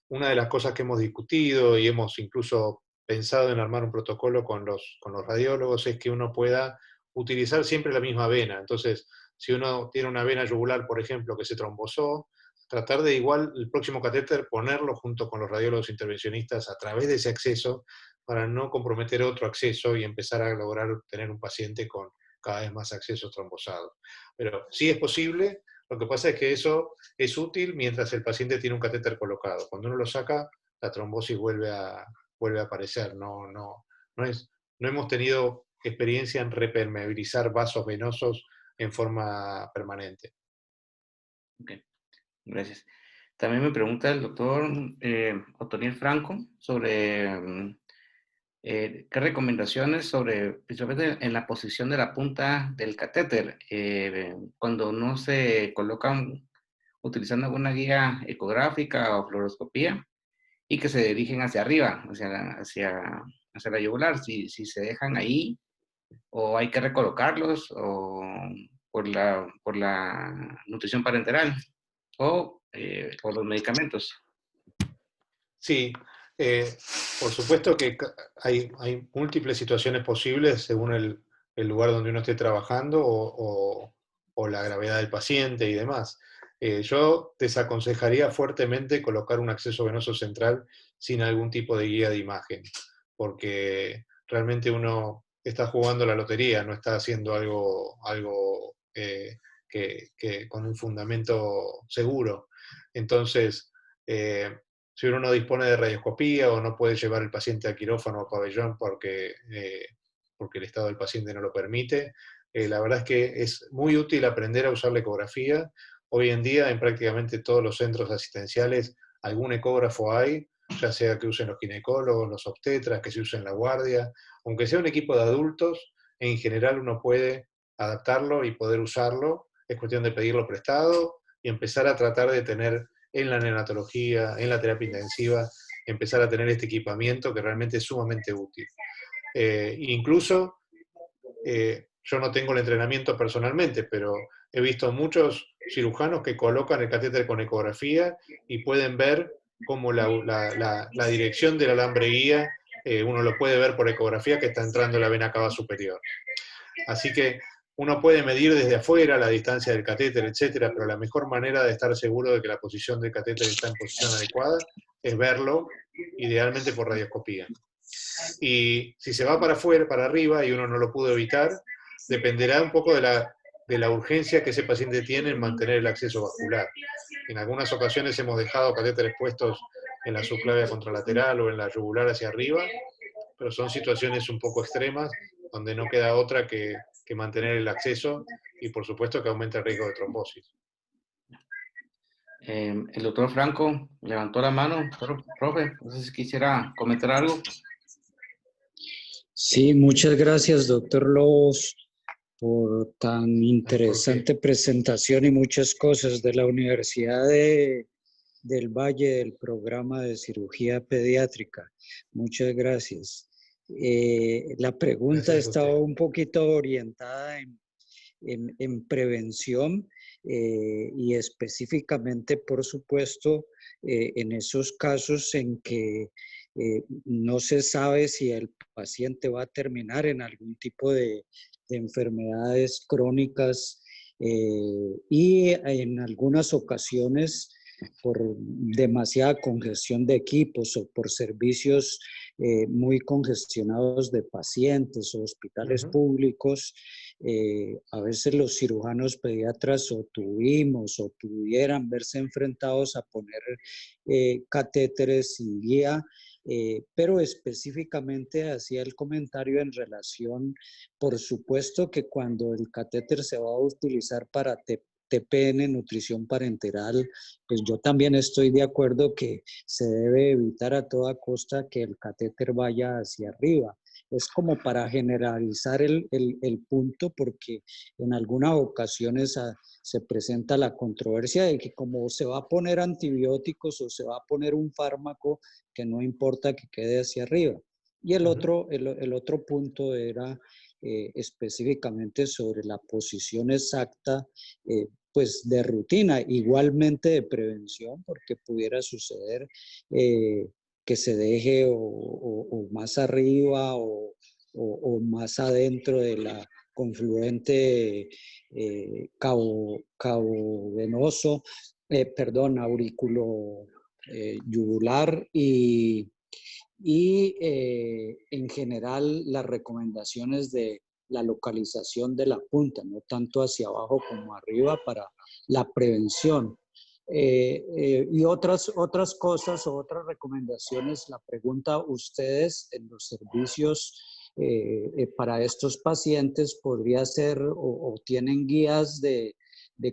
una de las cosas que hemos discutido y hemos incluso pensado en armar un protocolo con los radiólogos es que uno pueda utilizar siempre la misma vena. Entonces, si uno tiene una vena yugular, por ejemplo, que se trombosó, tratar de igual el próximo catéter ponerlo junto con los radiólogos intervencionistas a través de ese acceso para no comprometer otro acceso y empezar a lograr tener un paciente con cada vez más accesos trombosados. Pero sí es posible. Lo que pasa es que eso es útil mientras el paciente tiene un catéter colocado. Cuando uno lo saca, la trombosis vuelve a aparecer. No hemos tenido experiencia en repermeabilizar vasos venosos en forma permanente. Ok, gracias. También me pregunta el doctor Otoniel Franco sobre qué recomendaciones sobre, principalmente en la posición de la punta del catéter, cuando no se colocan utilizando alguna guía ecográfica o fluoroscopía y que se dirigen hacia arriba, hacia la yugular, si se dejan ahí o hay que recolocarlos o por la nutrición parenteral o por los medicamentos. Sí, por supuesto que hay múltiples situaciones posibles según el lugar donde uno esté trabajando o la gravedad del paciente y demás. Yo desaconsejaría fuertemente colocar un acceso venoso central sin algún tipo de guía de imagen, porque realmente uno está jugando la lotería, no está haciendo algo que con un fundamento seguro. Entonces, si uno no dispone de radioscopía o no puede llevar el paciente a quirófano o pabellón porque el estado del paciente no lo permite, la verdad es que es muy útil aprender a usar la ecografía. Hoy en día en prácticamente todos los centros asistenciales algún ecógrafo hay, ya sea que usen los ginecólogos, los obstetras, que se use en la guardia. Aunque sea un equipo de adultos, en general uno puede adaptarlo y poder usarlo. Es cuestión de pedirlo prestado y empezar a tratar de tener en la neonatología, en la terapia intensiva, empezar a tener este equipamiento que realmente es sumamente útil. Incluso, yo no tengo el entrenamiento personalmente, pero he visto muchos cirujanos que colocan el catéter con ecografía y pueden ver cómo la dirección del alambre guía, uno lo puede ver por ecografía que está entrando en la vena cava superior. Así que uno puede medir desde afuera la distancia del catéter, etcétera, pero la mejor manera de estar seguro de que la posición del catéter está en posición adecuada es verlo, idealmente por radioscopía. Y si se va para afuera, para arriba, y uno no lo pudo evitar, dependerá un poco de la urgencia que ese paciente tiene en mantener el acceso vascular. En algunas ocasiones hemos dejado catéteres puestos en la subclavia contralateral o en la yugular hacia arriba, pero son situaciones un poco extremas donde no queda otra que mantener el acceso y por supuesto que aumenta el riesgo de trombosis. El doctor Franco levantó la mano. Profe, no sé si quisiera comentar algo. Sí, muchas gracias, doctor Lobos, por tan interesante presentación y muchas cosas de la Universidad del Valle del programa de cirugía pediátrica. Muchas gracias. La pregunta estaba un poquito orientada en prevención y específicamente, por supuesto, en esos casos en que no se sabe si el paciente va a terminar en algún tipo de enfermedades crónicas y en algunas ocasiones por demasiada congestión de equipos o por servicios muy congestionados de pacientes o hospitales públicos. A veces los cirujanos pediatras o tuvimos o pudieran verse enfrentados a poner catéteres sin guía pero específicamente hacía el comentario en relación, por supuesto que cuando el catéter se va a utilizar para TPN, nutrición parenteral, pues yo también estoy de acuerdo que se debe evitar a toda costa que el catéter vaya hacia arriba. Es como para generalizar el punto, porque en algunas ocasiones se presenta la controversia de que como se va a poner antibióticos o se va a poner un fármaco, que no importa que quede hacia arriba. Y el otro punto era específicamente sobre la posición exacta, pues de rutina, igualmente de prevención, porque pudiera suceder que se deje o más arriba o más adentro de la confluente cabo venoso, auriculo yugular y en general las recomendaciones de la localización de la punta, no tanto hacia abajo como arriba para la prevención. Y otras cosas o otras recomendaciones, la pregunta, ustedes en los servicios para estos pacientes podría ser o tienen guías de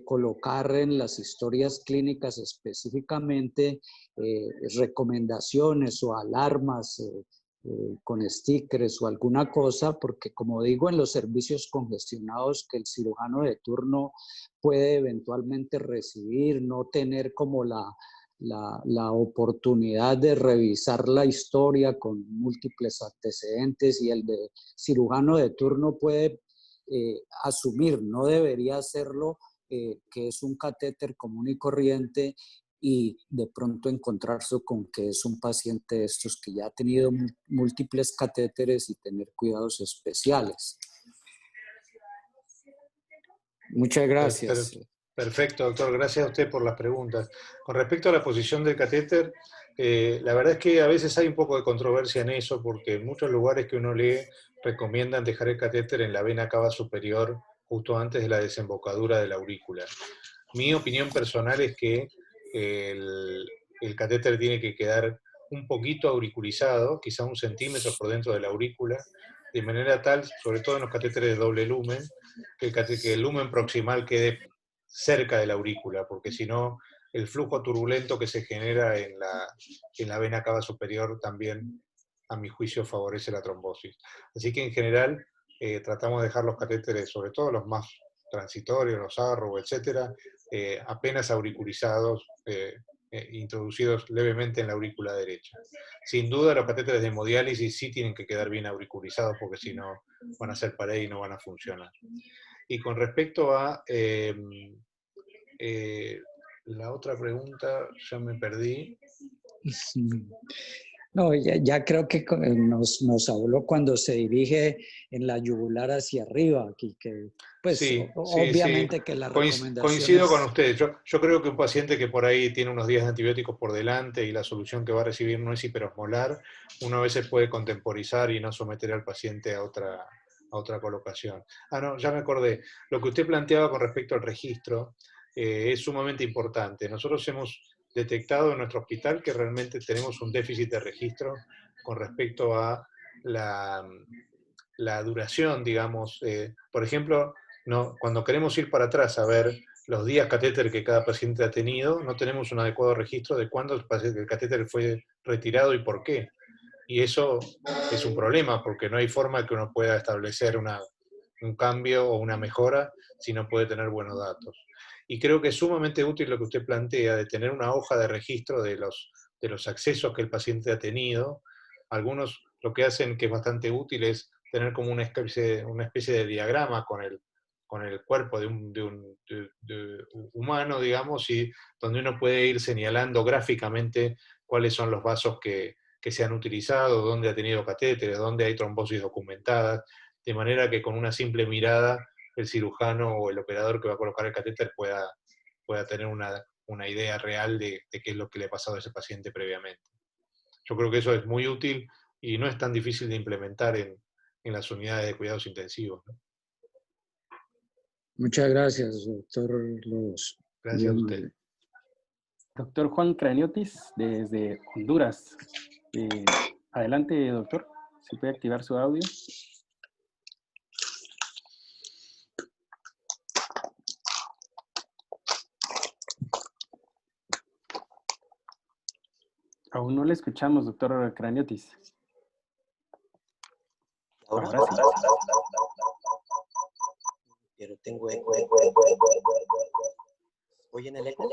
colocar en las historias clínicas específicamente recomendaciones o alarmas con stickers o alguna cosa, porque como digo, en los servicios congestionados que el cirujano de turno puede eventualmente recibir, no tener como la oportunidad de revisar la historia con múltiples antecedentes, y el de cirujano de turno puede asumir, no debería hacerlo, que es un catéter común y corriente, y de pronto encontrarse con que es un paciente de estos que ya ha tenido múltiples catéteres y tener cuidados especiales. Muchas gracias. Perfecto, doctor. Gracias a usted por las preguntas. Con respecto a la posición del catéter, la verdad es que a veces hay un poco de controversia en eso, porque en muchos lugares que uno lee recomiendan dejar el catéter en la vena cava superior justo antes de la desembocadura de la aurícula. Mi opinión personal es que el catéter tiene que quedar un poquito auriculizado, quizá 1 centímetro por dentro de la aurícula, de manera tal, sobre todo en los catéteres de doble lumen, que el lumen proximal quede cerca de la aurícula, porque si no, el flujo turbulento que se genera en la vena cava superior también, a mi juicio, favorece la trombosis. Así que en general tratamos de dejar los catéteres, sobre todo los más transitorios, los Arrow, etcétera, apenas auriculizados, introducidos levemente en la aurícula derecha. Sin duda los catéteres de hemodiálisis sí tienen que quedar bien auriculizados, porque si no van a ser pared y no van a funcionar. Y con respecto a la otra pregunta, ya me perdí. No, ya creo que nos habló cuando se dirige en la yugular hacia arriba, que pues sí, obviamente sí. que la recomendación Coincido con usted. Yo creo que un paciente que por ahí tiene unos días de antibióticos por delante y la solución que va a recibir no es hiperosmolar, uno a veces puede contemporizar y no someter al paciente a otra colocación. Ah, no, ya me acordé. Lo que usted planteaba con respecto al registro es sumamente importante. Nosotros hemos detectado en nuestro hospital que realmente tenemos un déficit de registro con respecto a la duración, digamos. Por ejemplo, no, cuando queremos ir para atrás a ver los días catéter que cada paciente ha tenido, no tenemos un adecuado registro de cuándo el catéter fue retirado y por qué. Y eso es un problema, porque no hay forma que uno pueda establecer un cambio o una mejora si no puede tener buenos datos. Y creo que es sumamente útil lo que usted plantea, de tener una hoja de registro de los accesos que el paciente ha tenido. Algunos lo que hacen, que es bastante útil, es tener como una especie de diagrama con el cuerpo de un humano, digamos, y donde uno puede ir señalando gráficamente cuáles son los vasos que se han utilizado, dónde ha tenido catéteres, dónde hay trombosis documentadas, de manera que con una simple mirada el cirujano o el operador que va a colocar el catéter pueda tener una idea real de qué es lo que le ha pasado a ese paciente previamente. Yo creo que eso es muy útil y no es tan difícil de implementar en las unidades de cuidados intensivos, ¿no? Muchas gracias, doctor Lobos. Gracias a usted. Doctor Juan Craniotis, desde Honduras. Adelante, doctor. Si puede activar su audio. Aún no le escuchamos, doctor Craniotis. Ahora sí. Pero tengo eco. ¿Oyen el eco?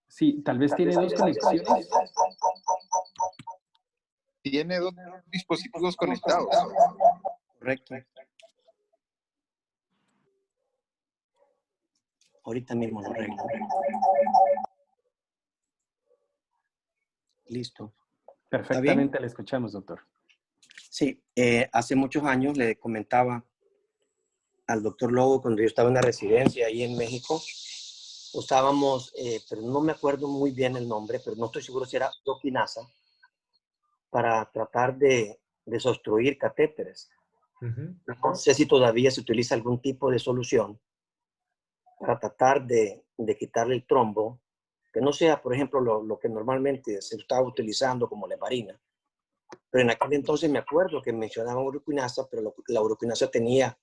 Sí, tal vez tiene dos conexiones. Tiene dos dispositivos conectados. Correcto. Ahorita mismo lo arreglo. Listo. Perfectamente le escuchamos, doctor. Sí, hace muchos años le comentaba al doctor Lobo, cuando yo estaba en la residencia ahí en México, usábamos, pero no me acuerdo muy bien el nombre, pero no estoy seguro si era uroquinasa, para tratar de desobstruir catéteres. No sé si todavía se utiliza algún tipo de solución para tratar de quitarle el trombo, que no sea, por ejemplo, lo que normalmente se estaba utilizando como la heparina. Pero en aquel entonces me acuerdo que mencionaban uroquinasa, pero la uroquinasa tenía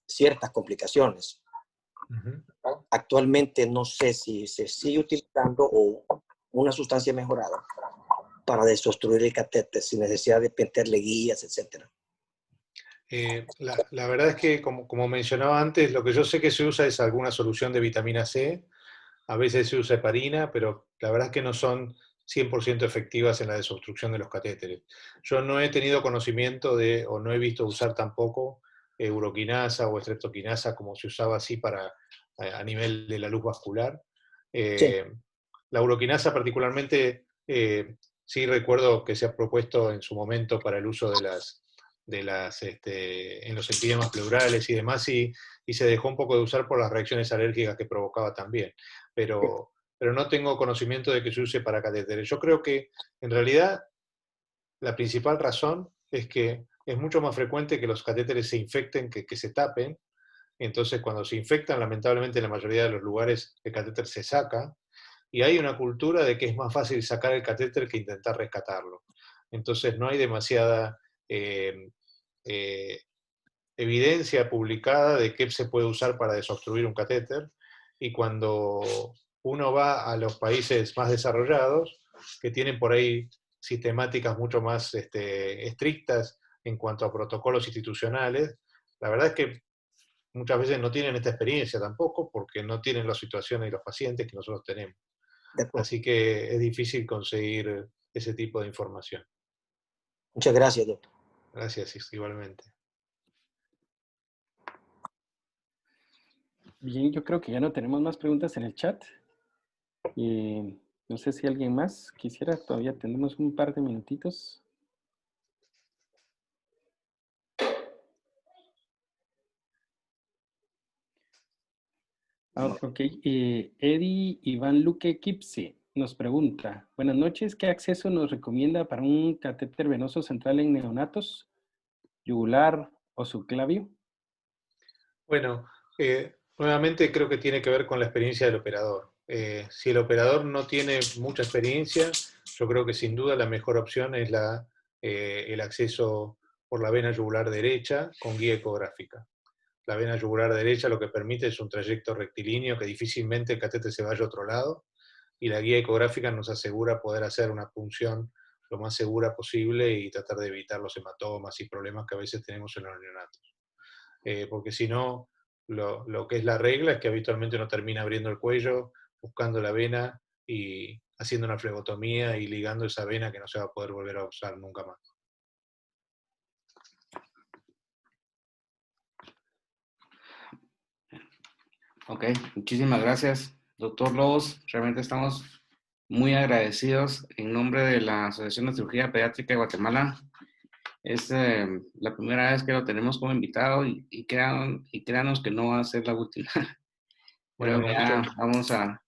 ciertas complicaciones. Actualmente no sé si se sigue utilizando o una sustancia mejorada para desobstruir el catéter sin necesidad de meterle guías, etc. La verdad es que, como mencionaba antes, lo que yo sé que se usa es alguna solución de vitamina C. A veces se usa heparina, pero la verdad es que no son 100% efectivas en la desobstrucción de los catéteres. Yo no he tenido conocimiento de, o no he visto usar tampoco uroquinasa o estreptoquinasa como se usaba así a nivel de la luz vascular. Sí. La uroquinasa particularmente, sí recuerdo que se ha propuesto en su momento para el uso en los empiemas pleurales y demás, y se dejó un poco de usar por las reacciones alérgicas que provocaba también. Pero no tengo conocimiento de que se use para catéteres. Yo creo que, en realidad, la principal razón es que es mucho más frecuente que los catéteres se infecten que se tapen. Entonces, cuando se infectan, lamentablemente en la mayoría de los lugares el catéter se saca, y hay una cultura de que es más fácil sacar el catéter que intentar rescatarlo. Entonces, no hay demasiada evidencia publicada de qué se puede usar para desobstruir un catéter, y cuando uno va a los países más desarrollados, que tienen por ahí sistemáticas mucho más estrictas en cuanto a protocolos institucionales, la verdad es que muchas veces no tienen esta experiencia tampoco, porque no tienen las situaciones y los pacientes que nosotros tenemos. Así que es difícil conseguir ese tipo de información. Muchas gracias, doctor. Gracias, igualmente. Bien, yo creo que ya no tenemos más preguntas en el chat. No sé si alguien más quisiera, todavía tenemos un par de minutitos. Ok, Eddie Iván Luque Kipse nos pregunta, buenas noches, ¿qué acceso nos recomienda para un catéter venoso central en neonatos, yugular o subclavio? Bueno, nuevamente creo que tiene que ver con la experiencia del operador. Si el operador no tiene mucha experiencia, yo creo que sin duda la mejor opción es el acceso por la vena yugular derecha con guía ecográfica. La vena yugular derecha lo que permite es un trayecto rectilíneo que difícilmente el catéter se vaya a otro lado, y la guía ecográfica nos asegura poder hacer una punción lo más segura posible y tratar de evitar los hematomas y problemas que a veces tenemos en los neonatos. Porque si no, lo que es la regla es que habitualmente uno termina abriendo el cuello, buscando la vena y haciendo una flebotomía y ligando esa vena que no se va a poder volver a usar nunca más. Ok, muchísimas gracias, doctor Lobos. Realmente estamos muy agradecidos en nombre de la Asociación de Cirugía Pediátrica de Guatemala. Es la primera vez que lo tenemos como invitado y créanos que no va a ser la última. Bueno, Bueno, ya vamos a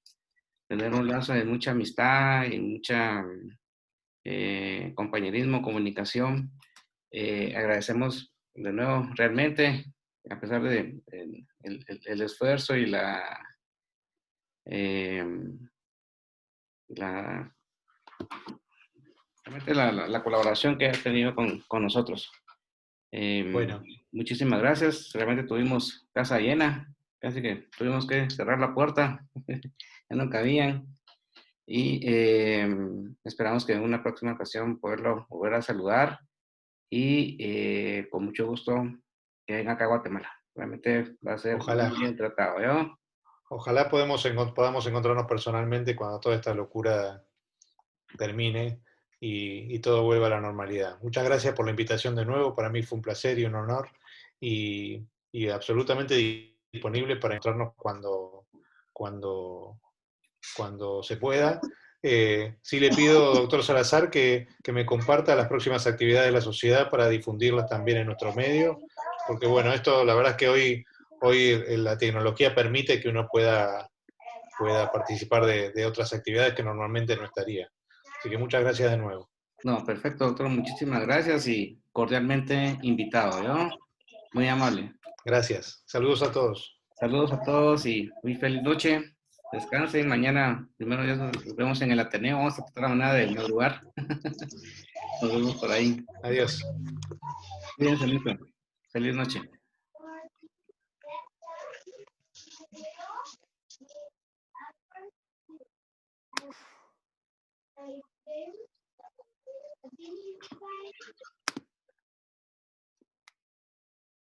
tener un lazo de mucha amistad y mucha compañerismo, comunicación. Agradecemos de nuevo, realmente, a pesar de el esfuerzo y la realmente la colaboración que ha tenido con nosotros. Bueno, Muchísimas gracias. Realmente tuvimos casa llena, casi que tuvimos que cerrar la puerta, ya no cabían. Y esperamos que en una próxima ocasión poderlo volver a saludar y con mucho gusto que venga acá a Guatemala. Realmente va a ser ojalá. muy bien tratado, ¿no? Ojalá podamos encontrarnos personalmente cuando toda esta locura termine y todo vuelva a la normalidad. Muchas gracias por la invitación de nuevo. Para mí fue un placer y un honor y absolutamente disponible para encontrarnos cuando se pueda. Sí le pido, doctor Salazar, que me comparta las próximas actividades de la sociedad para difundirlas también en nuestro medio, porque bueno, esto la verdad es que hoy la tecnología permite que uno pueda participar de otras actividades que normalmente no estaría. Así que muchas gracias de nuevo. No, perfecto, doctor. Muchísimas gracias y cordialmente invitado, ¿no? Muy amable. Gracias. Saludos a todos. Saludos a todos y muy feliz noche. Descansen. Mañana, primero Dios, nos vemos en el Ateneo. Vamos a tratar la manera de madrugar. Nos vemos por ahí. Adiós. Cuídense mucho. Feliz noche.